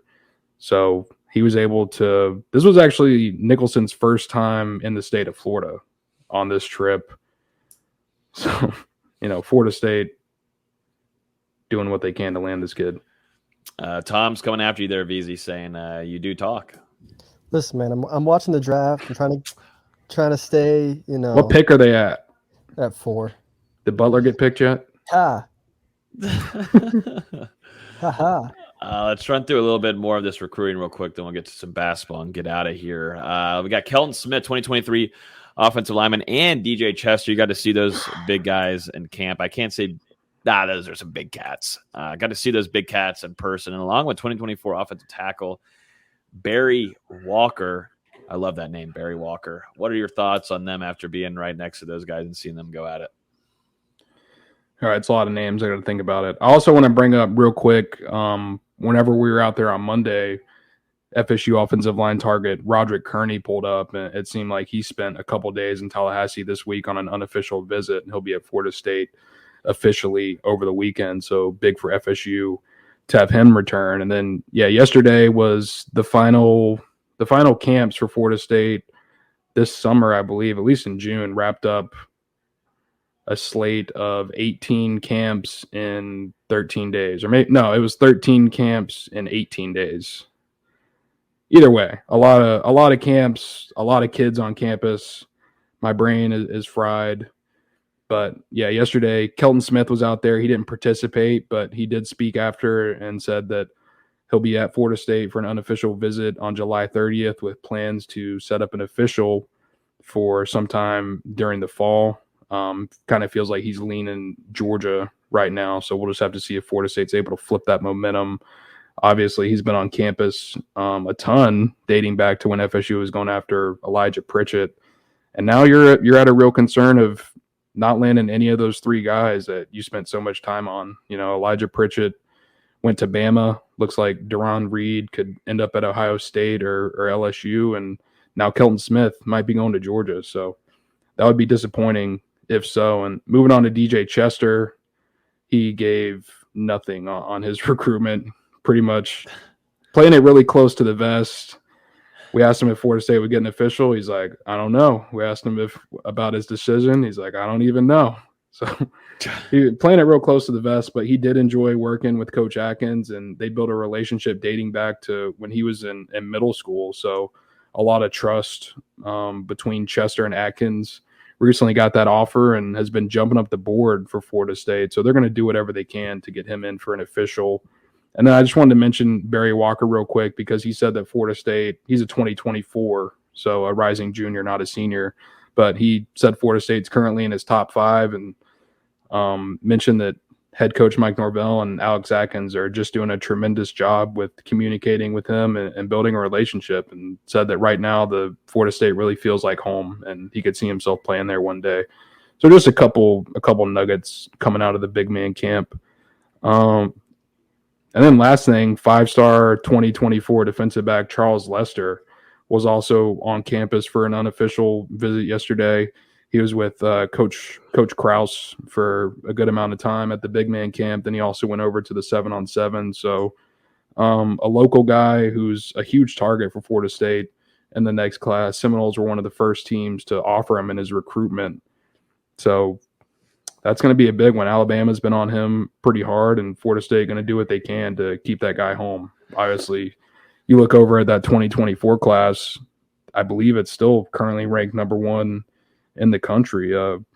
So he was able to – this was actually Nicholson's first time in the state of Florida on this trip. So, Florida State doing what they can to land this kid. Tom's coming after you there, VZ, saying you do talk. Listen, man, I'm watching the draft. I'm trying to stay, What pick are they at? At 4. Did Butler get picked yet? Ha. Let's run through a little bit more of this recruiting real quick, then we'll get to some basketball and get out of here. We got Kelton Smith, 2023 offensive lineman, and DJ Chester. You got to see those big guys in camp. I can't say those are some big cats. Got to see those big cats in person. And along with 2024 offensive tackle, Barry Walker. I love that name, Barry Walker. What are your thoughts on them after being right next to those guys and seeing them go at it? All right, it's a lot of names. I got to think about it. I also want to bring up real quick, whenever we were out there on Monday, FSU offensive line target Roderick Kearney pulled up, and it seemed like he spent a couple days in Tallahassee this week on an unofficial visit, and he'll be at Florida State officially over the weekend. So big for FSU to have him return. And then, yesterday was the final camps for Florida State this summer, I believe, at least in June, wrapped up a slate of 18 camps in 13 days. It was 13 camps in 18 days. Either way, a lot of camps, a lot of kids on campus. My brain is fried. But yesterday, Kelton Smith was out there. He didn't participate, but he did speak after and said that he'll be at Florida State for an unofficial visit on July 30th with plans to set up an official for sometime during the fall. Kind of feels like he's leaning Georgia right now, so we'll just have to see if Florida State's able to flip that momentum. Obviously, he's been on campus a ton, dating back to when FSU was going after Elijah Pritchett, and now you're at a real concern of not landing any of those 3 guys that you spent so much time on. Elijah Pritchett went to Bama. Looks like Deron Reed could end up at Ohio State or LSU, and now Kelton Smith might be going to Georgia. So that would be disappointing if so. And moving on to DJ Chester, he gave nothing on his recruitment, pretty much playing it really close to the vest. We asked him if Florida State would get an official. He's like, I don't know. We asked him about his decision. He's like, I don't even know. So he playing it real close to the vest, but he did enjoy working with Coach Atkins, and they built a relationship dating back to when he was in middle school. So a lot of trust between Chester and Atkins. Recently got that offer and has been jumping up the board for Florida State. So they're going to do whatever they can to get him in for an official. And then I just wanted to mention Barry Walker real quick because he said that Florida State, he's a 2024, so a rising junior, not a senior. But he said Florida State's currently in his top 5 and mentioned that head coach Mike Norvell and Alex Atkins are just doing a tremendous job with communicating with him and building a relationship, and said that right now the Florida State really feels like home and he could see himself playing there one day. So just a couple nuggets coming out of the big man camp. And then last thing, 5-star 2024 defensive back Charles Lester was also on campus for an unofficial visit yesterday. He was with Coach Krause for a good amount of time at the big man camp. Then he also went over to the 7-on-7. So a local guy who's a huge target for Florida State in the next class. Seminoles were one of the first teams to offer him in his recruitment. So that's going to be a big one. Alabama's been on him pretty hard, and Florida State going to do what they can to keep that guy home. Obviously, you look over at that 2024 class, I believe it's still currently ranked number 1 in the country.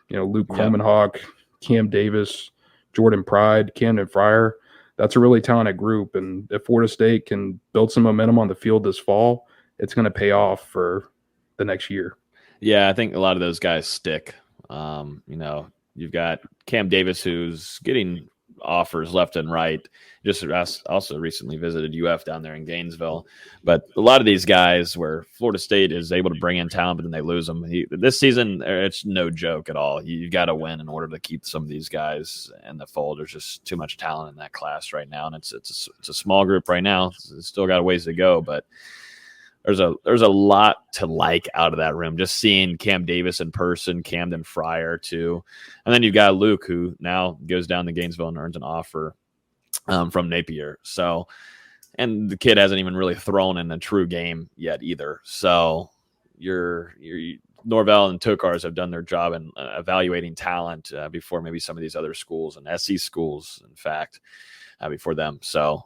Luke Coleman-Hawk, Cam Davis, Jordan Pride, Camden Fryer. That's a really talented group, and if Florida State can build some momentum on the field this fall, it's going to pay off for the next year. Yeah, I think a lot of those guys stick. You've got Cam Davis, who's getting offers left and right. Just also recently visited UF down there in Gainesville. But a lot of these guys where Florida State is able to bring in talent, but then they lose them. This season, it's no joke at all. You've got to win in order to keep some of these guys in the fold. There's just too much talent in that class right now, and it's a small group right now. It's still got a ways to go, but there's a lot to like out of that room. Just seeing Cam Davis in person, Camden Fryer too, and then you've got Luke, who now goes down to Gainesville and earns an offer from Napier. So, and the kid hasn't even really thrown in a true game yet either. So, your Norvell and Tokars have done their job in evaluating talent before maybe some of these other schools and SC schools, in fact, before them. So.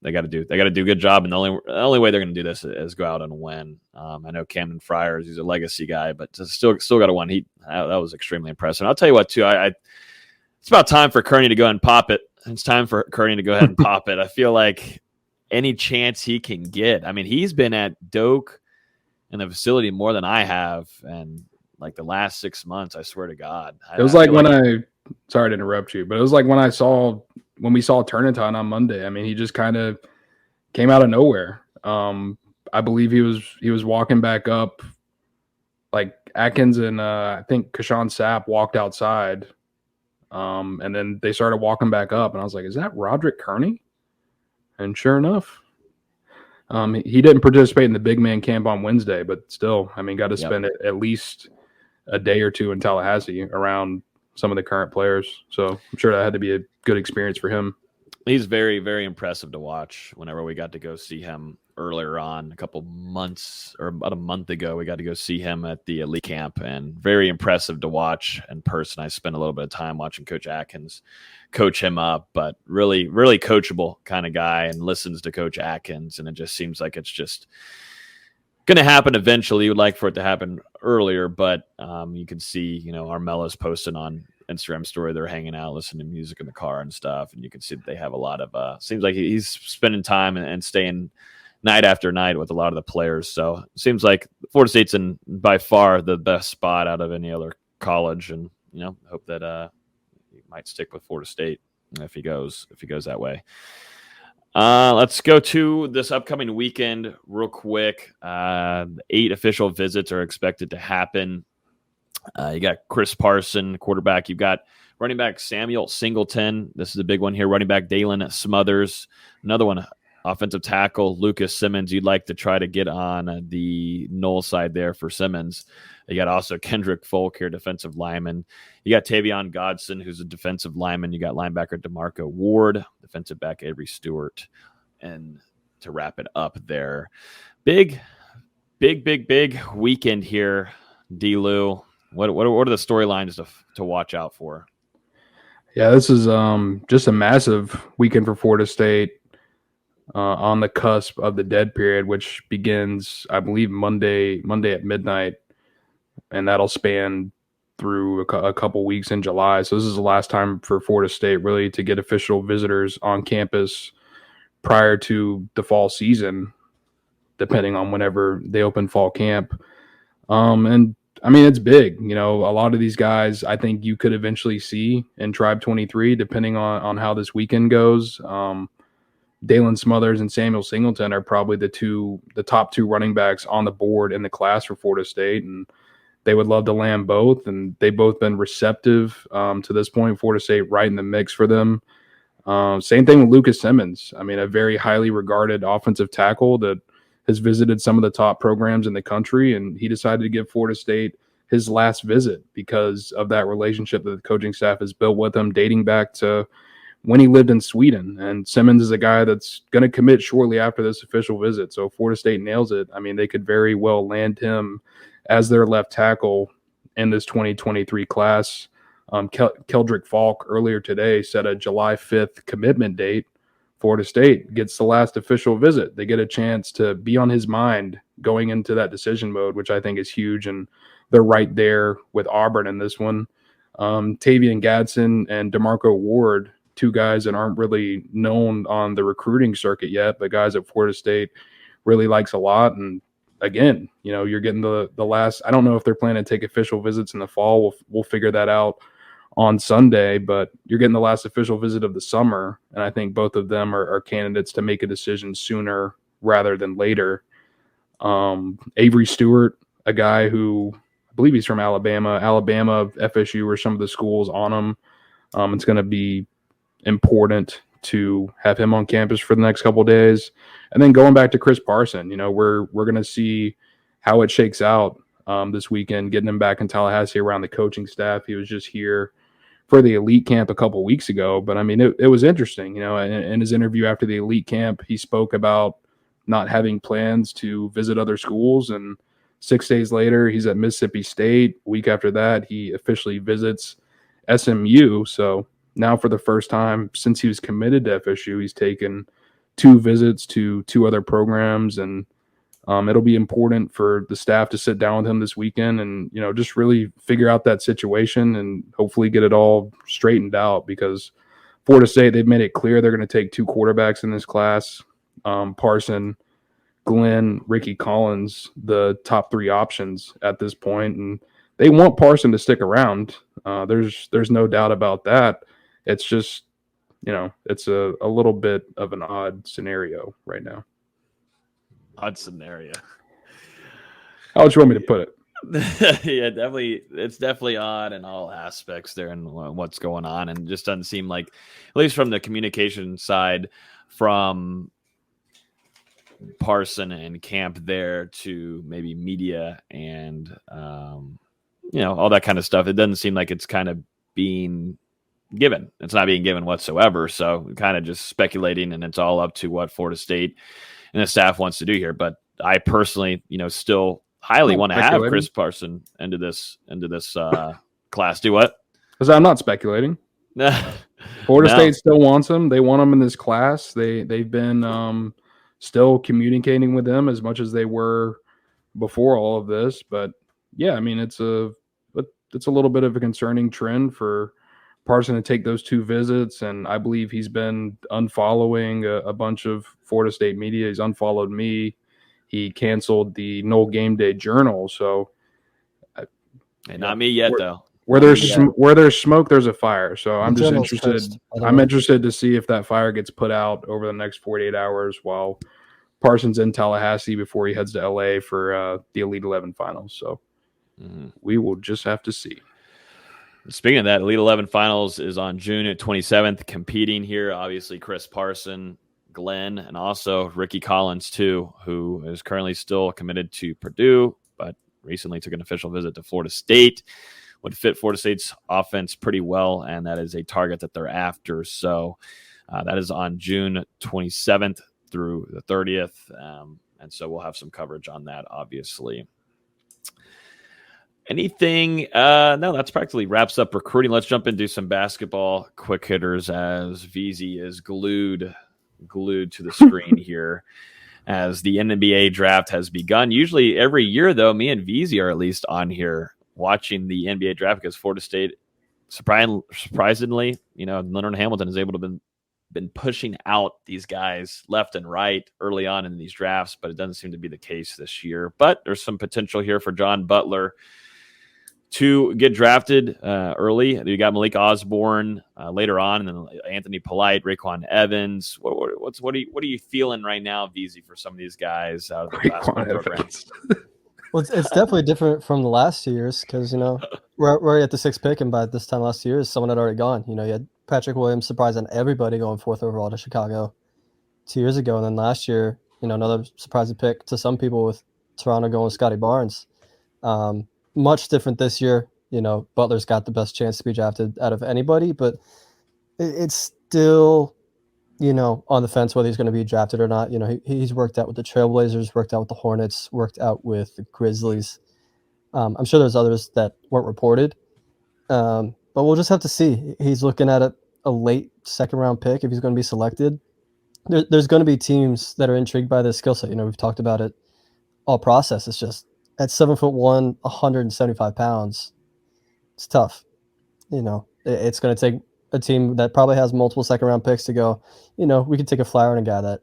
They got to do a good job, and the only way they're going to do this is go out and win. I know Camden Fryer, he's a legacy guy, but still got to win. That was extremely impressive. And I'll tell you what, too, it's about time for Kearney to go ahead and pop it. It's time for Kearney to go ahead and pop it. I feel like any chance he can get. I mean, he's been at Doak and the facility more than I have, and like the last 6 months, I swear to God. It was like when sorry to interrupt you, but it was like when we saw Turnitin on Monday. I mean, he just kind of came out of nowhere. I believe he was walking back up, like Atkins and I think Kashawn Sapp walked outside, and then they started walking back up, and I was like, "Is that Roderick Kearney?" And sure enough, he didn't participate in the big man camp on Wednesday, but still, I mean, got to spend at least a day or two in Tallahassee around some of the current players. So I'm sure that had to be a good experience for him. He's very, very impressive to watch. Whenever we got to go see him earlier on, a couple months or about a month ago, we got to go see him at the elite camp, and very impressive to watch in person. I spent a little bit of time watching Coach Atkins coach him up, but really, really coachable kind of guy, and listens to Coach Atkins. And it just seems like it's just going to happen eventually. You would like for it to happen earlier, but you can see, Armella's posting on Instagram story. They're hanging out, listening to music in the car and stuff. And you can see that they have a lot of, seems like he's spending time and staying night after night with a lot of the players. So it seems like Florida State's in by far the best spot out of any other college. And, hope that he might stick with Florida State if he goes that way. Let's go to this upcoming weekend real quick. 8 official visits are expected to happen. You got Chris Parson, quarterback. You've got running back Samuel Singleton. This is a big one here. Running back Dalen Smothers. Another one, offensive tackle Lucas Simmons. You'd like to try to get on the null side there for Simmons. You got also Kendrick Folk here, defensive lineman. You got Tavion Godson, who's a defensive lineman. You got linebacker DeMarco Ward, defensive back Avery Stewart. And to wrap it up there, big weekend here, D-Lou. What are the storylines to watch out for? Yeah, this is just a massive weekend for Florida State, on the cusp of the dead period, which begins, I believe, Monday at midnight, and that'll span through a couple weeks in July. So this is the last time for Florida State really to get official visitors on campus prior to the fall season, depending on whenever they open fall camp. And I mean, it's big. You know, a lot of these guys I think you could eventually see in Tribe 23, depending on how this weekend goes. Dalen Smothers and Samuel Singleton are probably the top two running backs on the board in the class for Florida State, and they would love to land both, and they've both been receptive to this point. Florida State right in the mix for them. Same thing with Lucas Simmons. I mean, a very highly regarded offensive tackle that has visited some of the top programs in the country, and he decided to give Florida State his last visit because of that relationship that the coaching staff has built with him dating back to when he lived in Sweden. And Simmons is a guy that's going to commit shortly after this official visit. So if Florida State nails it, I mean, they could very well land him as their left tackle in this 2023 class. Keldrick Falk earlier today set a July 5th commitment date. Florida State gets the last official visit. They get a chance to be on his mind going into that decision mode, which I think is huge. And they're right there with Auburn in this one. Tavian Gadsden and DeMarco Ward, two guys that aren't really known on the recruiting circuit yet, but guys that Florida State really likes a lot. And again, you know, you're getting the last. I don't know if they're planning to take official visits in the fall. We'll figure that out on Sunday, but you're getting the last official visit of the summer, and I think both of them are candidates to make a decision sooner rather than later. Avery Stewart, a guy who I believe he's from Alabama, FSU are some of the schools on him. It's going to be important to have him on campus for the next couple of days. And then going back to Chris Parson, you know, we're going to see how it shakes out this weekend, getting him back in Tallahassee around the coaching staff. He was just here for the elite camp a couple of weeks ago, but I mean, it was interesting, you know, in his interview after the elite camp, he spoke about not having plans to visit other schools. And 6 days later, he's at Mississippi State. A week after that, he officially visits SMU. So now for the first time since he was committed to FSU, he's taken 2 visits to 2 other programs, and it'll be important for the staff to sit down with him this weekend and, you know, just really figure out that situation and hopefully get it all straightened out, because Florida State, they've made it clear they're going to take 2 quarterbacks in this class. Parson, Glenn, Ricky Collins, the top 3 options at this point, and they want Parson to stick around. There's no doubt about that. It's just, you know, it's a little bit of an odd scenario right now. Odd scenario. How would you want me to put it? Yeah, definitely. It's definitely odd in all aspects there and what's going on. And just doesn't seem like, at least from the communication side, from Parson and camp there to maybe media and, you know, all that kind of stuff. It doesn't seem like it's kind of being given. It's not being given whatsoever. So kind of just speculating, and it's all up to what Florida State and the staff wants to do here. But I personally, you know, still highly want to have Chris Parson into this class. Do what? Because I'm not speculating. Florida State still wants him. They want him in this class. They've been still communicating with them as much as they were before all of this. But yeah, I mean, it's a little bit of a concerning trend for Parson to take those 2 visits, and I believe he's been unfollowing a bunch of Florida State media. He's unfollowed me. He canceled the Noel Game Day Journal. So, not me yet, though. Where there's smoke, there's a fire. So I'm just interested. I'm interested to see if that fire gets put out over the next 48 hours while Parsons in Tallahassee before he heads to LA for the Elite 11 finals. So we will just have to see. Speaking of that, Elite 11 Finals is on June 27th. Competing here, obviously, Chris Parson, Glenn, and also Ricky Collins, too, who is currently still committed to Purdue, but recently took an official visit to Florida State. Would fit Florida State's offense pretty well, and that is a target that they're after. So that is on June 27th through the 30th, and so we'll have some coverage on that, obviously. Anything? No, that's practically wraps up recruiting. Let's jump into some basketball quick hitters as VZ is glued to the screen here as the NBA draft has begun. Usually every year, though, me and VZ are at least on here watching the NBA draft because Florida State, surprisingly, you know, Leonard Hamilton is able to been pushing out these guys left and right early on in these drafts, but it doesn't seem to be the case this year. But there's some potential here for John Butler two get drafted early. You got Malik Osborne later on, and then Anthony Polite, Raekwon Evans. What are you feeling right now, VZ, for some of these guys out of the basketball programs? Well, it's definitely different from the last 2 years because, we're already at the 6th pick, and by this time last year, someone had already gone. You had Patrick Williams surprising everybody going 4th overall to Chicago 2 years ago, and then last year, another surprising pick to some people with Toronto going Scotty Barnes. Much different this year. Butler's got the best chance to be drafted out of anybody, but it's still, on the fence whether he's going to be drafted or not. He's worked out with the Trailblazers, worked out with the Hornets, worked out with the Grizzlies. I'm sure there's others that weren't reported, but we'll just have to see. He's looking at a late 2nd round pick if he's going to be selected. There's going to be teams that are intrigued by this skill set. We've talked about it all process. It's just at 7'1", 175 pounds, it's tough. It's going to take a team that probably has multiple 2nd round picks to go, we could take a flyer on a guy that,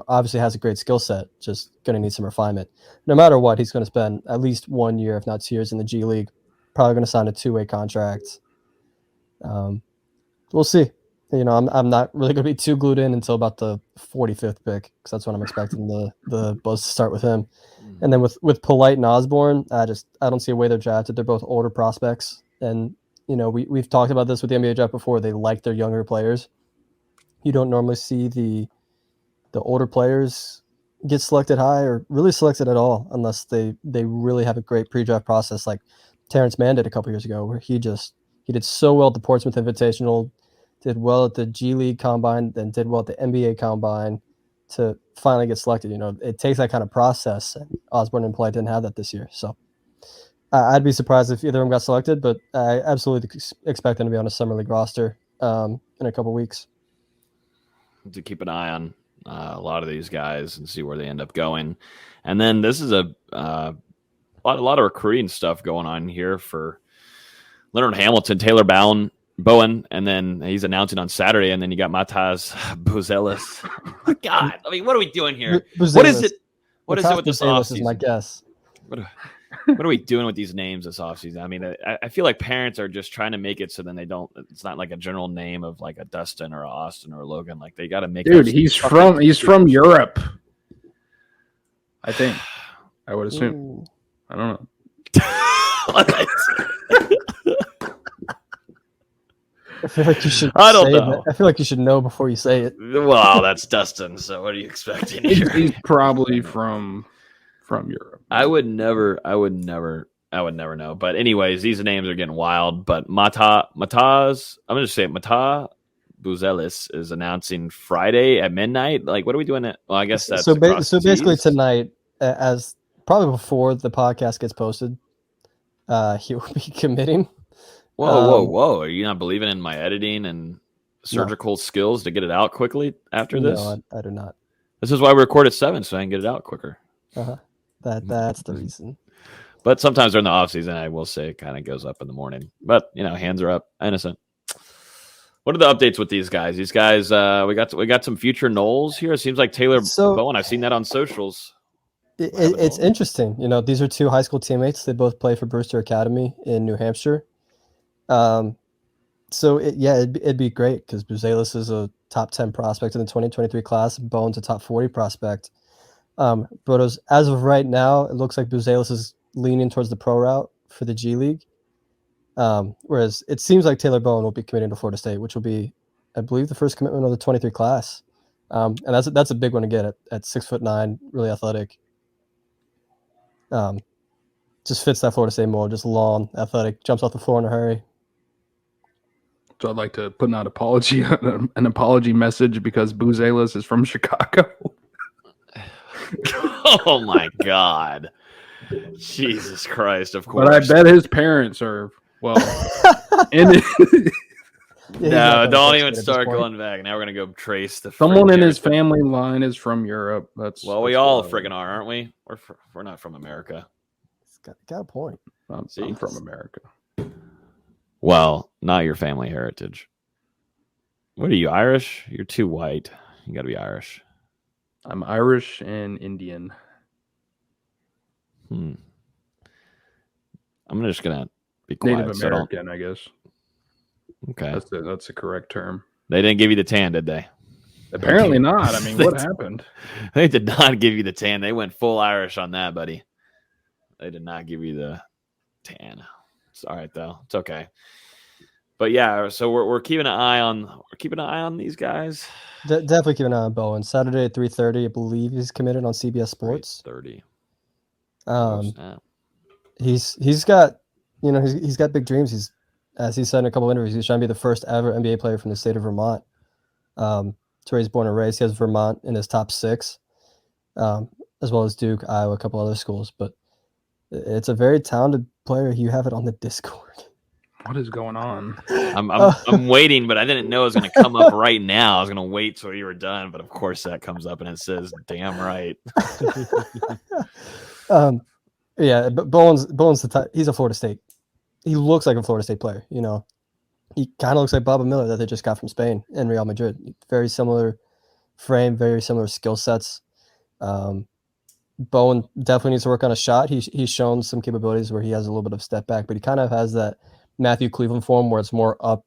obviously has a great skill set, just going to need some refinement. No matter what, he's going to spend at least 1 year, if not 2 years in the G League, probably going to sign a 2-way contract. We'll see. I'm not really going to be too glued in until about the 45th pick, because that's when I'm expecting the buzz to start with him. And then with Polite and Osborne, I don't see a way they're drafted. They're both older prospects, and we've talked about this with the NBA draft before. They like their younger players. You don't normally see the older players get selected high or really selected at all unless they really have a great pre-draft process, like Terrence Mann did a couple years ago, where he did so well at the Portsmouth Invitational, did well at the G League Combine, then did well at the NBA Combine to finally get selected. It takes that kind of process, and Osborne and Polite didn't have that this year. So I'd be surprised if either of them got selected, but I absolutely expect them to be on a Summer League roster in a couple weeks. To keep an eye on a lot of these guys and see where they end up going. And then this is a lot of recruiting stuff going on here for Leonard Hamilton, Taylor Bowen, and then he's announcing on Saturday, and then you got Mataz Buzelis. Oh my God, what are we doing here? What is it? What is it with this offseason? Is my guess. What are we doing with these names this offseason? I feel like parents are just trying to make it so then it's not like a general name of like a Dustin or a Austin or a Logan. Like they got to make. Dude, he's from Europe. I think. I would assume. Ooh. I don't know. I feel like you should. I don't know. I feel like you should know before you say it. Well, that's Dustin. So what are you expecting here? He's probably from Europe. I would never know. But anyways, these names are getting wild. But Mataz, I'm gonna say Mataz Buzelis is announcing Friday at midnight. Like, what are we doing? Well, I guess that's so basically tonight, as probably before the podcast gets posted, he will be committing. Whoa! Are you not believing in my editing and surgical skills to get it out quickly after this? No, I do not. This is why we record at 7, so I can get it out quicker. That's the reason. But sometimes during the off season, I will say it kind of goes up in the morning. But hands are up, innocent. What are the updates with these guys? These guys, we got some future Knowles here. It seems like Taylor Bowen. I've seen that on socials. It's interesting. These are two high school teammates. They both play for Brewster Academy in New Hampshire. It'd be great because Buzelis is a top 10 prospect in the 2023 class. Bowen's a top 40 prospect. But as of right now, it looks like Buzelis is leaning towards the pro route for the G League. Whereas it seems like Taylor Bowen will be committing to Florida State, which will be, I believe, the first commitment of the 23 class. And that's a big one to get at 6'9", really athletic. Just fits that Florida State mold, just long, athletic, jumps off the floor in a hurry. So I'd like to put an apology message because Buzelis is from Chicago. Oh my God. Jesus Christ, of course. But I bet his parents are, well, no, don't even start going back. Now we're going to go trace the someone in his family line is from Europe. We all friggin' are, aren't we? We're not from America. It's got a point. I'm from America. Well, not your family heritage. What are you, Irish? You're too white. You got to be Irish. I'm Irish and Indian. I'm just going to be quiet. Native American, I guess. Okay. That's the correct term. They didn't give you the tan, did they? Apparently not. I mean, what happened? They did not give you the tan. They went full Irish on that, buddy. They did not give you the tan. It's all right though. It's okay. But yeah, so we're keeping an eye on these guys. Definitely keep an eye on Bowen. Saturday at 3:30, I believe he's committed on CBS Sports. 3:30. He's got he's got big dreams. He's, as he said in a couple of interviews, he's trying to be the first ever NBA player from the state of Vermont. It's where he's born and raised. He has Vermont in his top 6, as well as Duke, Iowa, a couple other schools. But it's a very talented player. You have it on the Discord. What is going on? I'm waiting, but I didn't know it was going to come up right now. I was going to wait till you were done, but of course that comes up and it says, "Damn right." Yeah, but Bowen's the type. He's a Florida State. He looks like a Florida State player. He kind of looks like Bob Miller that they just got from Spain and Real Madrid. Very similar frame, very similar skill sets. Bowen definitely needs to work on a shot. He's shown some capabilities where he has a little bit of step back, but he kind of has that Matthew Cleveland form where it's more up.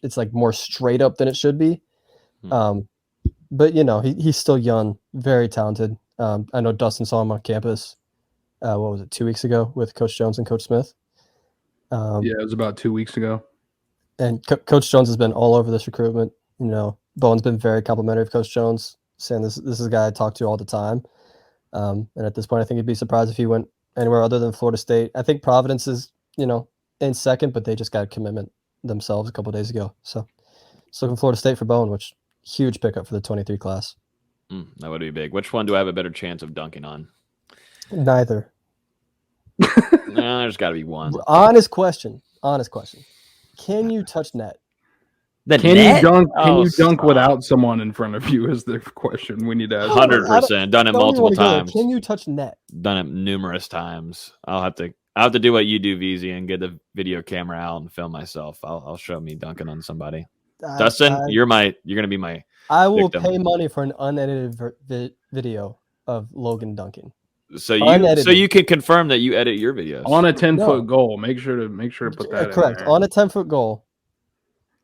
It's like more straight up than it should be. But he's still young, very talented. I know Dustin saw him on campus. What was it, 2 weeks ago with Coach Jones and Coach Smith? Yeah, it was about 2 weeks ago. And Coach Jones has been all over this recruitment. Bowen's been very complimentary of Coach Jones, saying this is a guy I talk to all the time. And at this point, I think he'd be surprised if he went anywhere other than Florida State. I think Providence is, in second, but they just got a commitment themselves a couple of days ago. So just looking Florida State for Bowen, which huge pickup for the 23 class. That would be big. Which one do I have a better chance of dunking on? Neither. No, there's got to be one. Honest question. Can you touch net? Can you dunk without someone in front of you is the question we need to ask. 100%. Done it multiple times. Can you touch net? Done it numerous times. I'll have to do what you do, VZ, and get the video camera out and film myself. I'll show me dunking on somebody. Dustin, you're gonna be my. I will victim. pay money for an unedited video of Logan dunking. So you can confirm that you edit your videos on a 10-foot goal. Make sure to put that correct in there. On a 10-foot goal,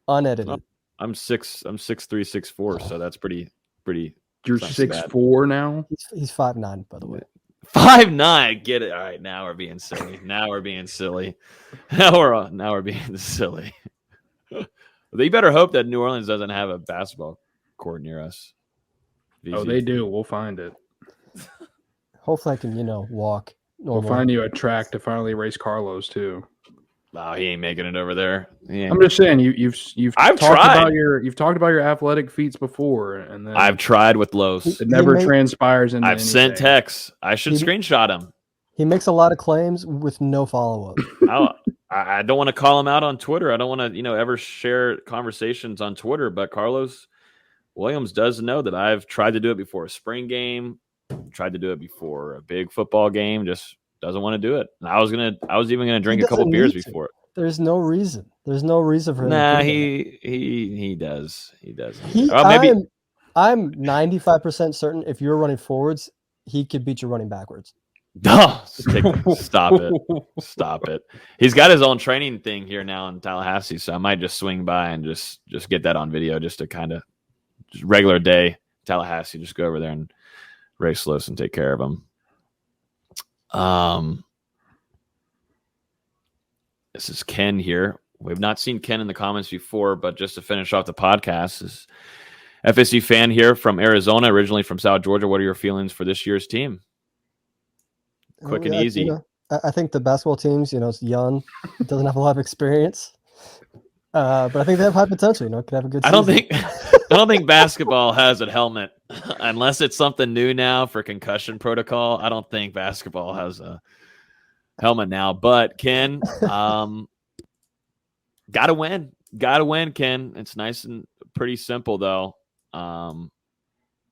unedited. I'm 6'3", 6'4", so that's pretty. You're 6'4" now. He's 5'9", by the way. 5'9". Get it? All right. Now we're being silly. Now we're being silly. You better hope that New Orleans doesn't have a basketball court near us. VZ. Oh, they do. We'll find it. Hopefully, I can walk. We'll find you a track to finally race Carlos too. No, he ain't making it over there. I'm just saying you've talked about your athletic feats before, and then I've tried with Los. It never transpires into. I've sent texts. I should screenshot him. He makes a lot of claims with no follow up. I don't want to call him out on Twitter. I don't want to ever share conversations on Twitter. But Carlos Williams does know that I've tried to do it before a spring game. Tried to do it before a big football game. Just doesn't want to do it. And I was even gonna drink a couple beers before it. There's no reason. There's no reason for him. Nah, to he does. He does. Maybe I'm 95% certain if you're running forwards, he could beat you running backwards. Oh, stop it. He's got his own training thing here now in Tallahassee, so I might just swing by and just get that on video, just to kind of just regular day Tallahassee. Just go over there and race Los and take care of him. This is Ken here. We've not seen Ken in the comments before, but just to finish off the podcast, is FSU fan here from Arizona, originally from South Georgia. What are your feelings for this year's team? Quick and easy. I think the basketball teams, it's young, it doesn't have a lot of experience, but I think they have high potential. Could have a good season. I don't think basketball has a helmet unless it's something new now for concussion protocol. I don't think basketball has a helmet now. But Ken, gotta win, Ken. It's nice and pretty simple though. But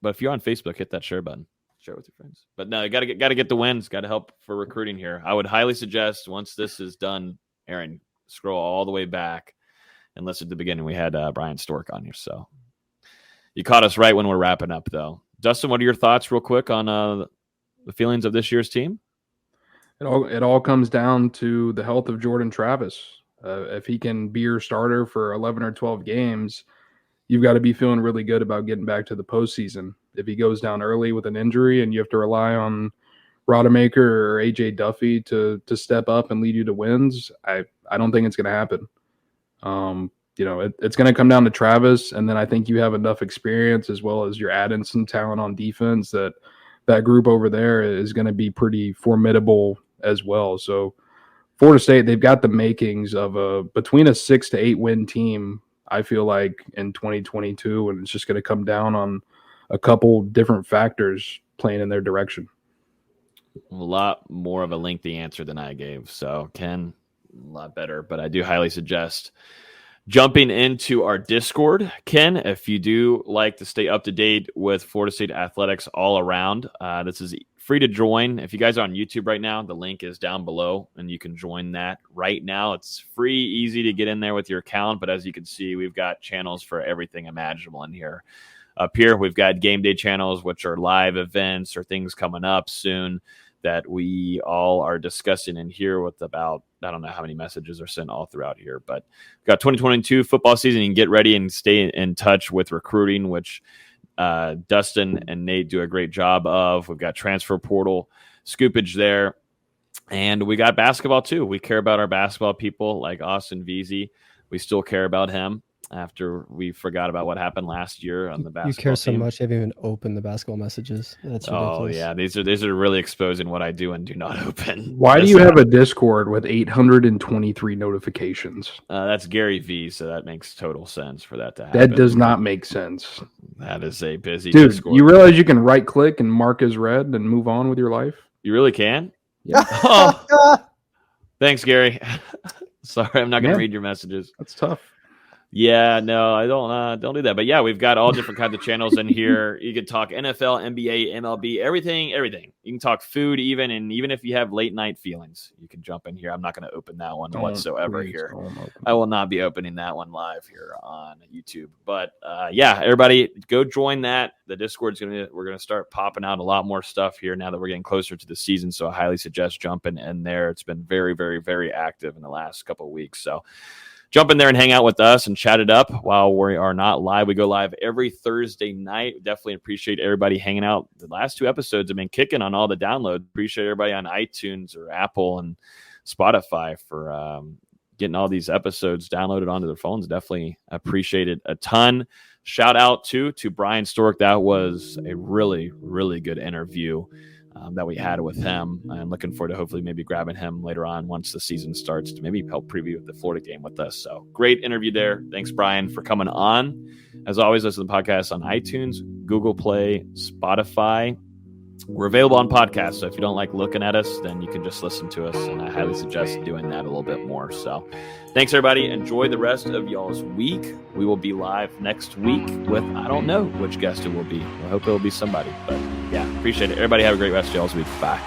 if you're on Facebook, hit that share button. Share with your friends. But no, you gotta get the wins. Got to help for recruiting here. I would highly suggest once this is done, Aaron, scroll all the way back and listen to the beginning. We had Bryan Stork on here, so you caught us right when we're wrapping up, though. Dustin, what are your thoughts, real quick, on the feelings of this year's team? It all comes down to the health of Jordan Travis. If he can be your starter for 11 or 12 games, you've got to be feeling really good about getting back to the postseason. If he goes down early with an injury and you have to rely on Rodemaker or AJ Duffy to step up and lead you to wins, I don't think it's going to happen. It's going to come down to Travis, and then I think you have enough experience as well as you're adding some talent on defense that group over there is going to be pretty formidable as well. So Florida State, they've got the makings of between a 6 to 8 win team, I feel like, in 2022, and it's just going to come down on a couple different factors playing in their direction. A lot more of a lengthy answer than I gave. So Ken, a lot better, but I do highly suggest jumping into our Discord. Ken, if you do like to stay up to date with Florida State athletics all around, this is free to join. If you guys are on YouTube right now, the link is down below and you can join that right now. It's free, easy to get in there with your account. But as you can see, we've got channels for everything imaginable in here. Up here, we've got game day channels, which are live events or things coming up soon that we all are discussing in here with about, I don't know how many messages are sent all throughout here, but we've got 2022 football season. You can get ready and stay in touch with recruiting, which Dustin and Nate do a great job of. We've got transfer portal scoopage there, and we got basketball too. We care about our basketball people like Austin Veazey. We still care about him after we forgot about what happened last year on the basketball You care so team. much, you haven't even opened the basketball messages. That's ridiculous. Oh yeah, these are really exposing what I do and do not open. Why do you have a Discord with 823 notifications? That's Gary V, so that makes total sense for that to happen. That does not make sense. That is a busy Dude, Discord. you realize you can right click and mark as read and move on with your life? You really can? Yeah. Oh. Thanks, Gary. Sorry, I'm not going to read your messages. That's tough. Yeah, no, I don't do that. But yeah, we've got all different kinds of channels in here. You can talk NFL, NBA, MLB, everything. You can talk food even, and even if you have late night feelings, you can jump in here. I'm not going to open that one whatsoever here. I will not be opening that one live here on YouTube. But yeah, everybody go join that. The Discord's we're going to start popping out a lot more stuff here now that we're getting closer to the season. So I highly suggest jumping in there. It's been very, very, very active in the last couple of weeks. So jump in there and hang out with us and chat it up while we are not live. We go live every Thursday night. Definitely appreciate everybody hanging out. The last 2 episodes have been kicking on all the downloads. Appreciate everybody on iTunes or Apple and Spotify for getting all these episodes downloaded onto their phones. Definitely appreciate it a ton. Shout out to Bryan Stork. That was a really, really good interview that we had with him. I'm looking forward to hopefully maybe grabbing him later on once the season starts to maybe help preview the Florida game with us. So great interview there. Thanks, Bryan, for coming on. As always, listen to the podcast on iTunes, Google Play, Spotify. We're available on podcasts, so if you don't like looking at us, then you can just listen to us, and I highly suggest doing that a little bit more. So thanks, everybody. Enjoy the rest of y'all's week. We will be live next week with, I don't know which guest it will be. I hope it will be somebody, but yeah, appreciate it. Everybody have a great rest of y'all's week. Bye.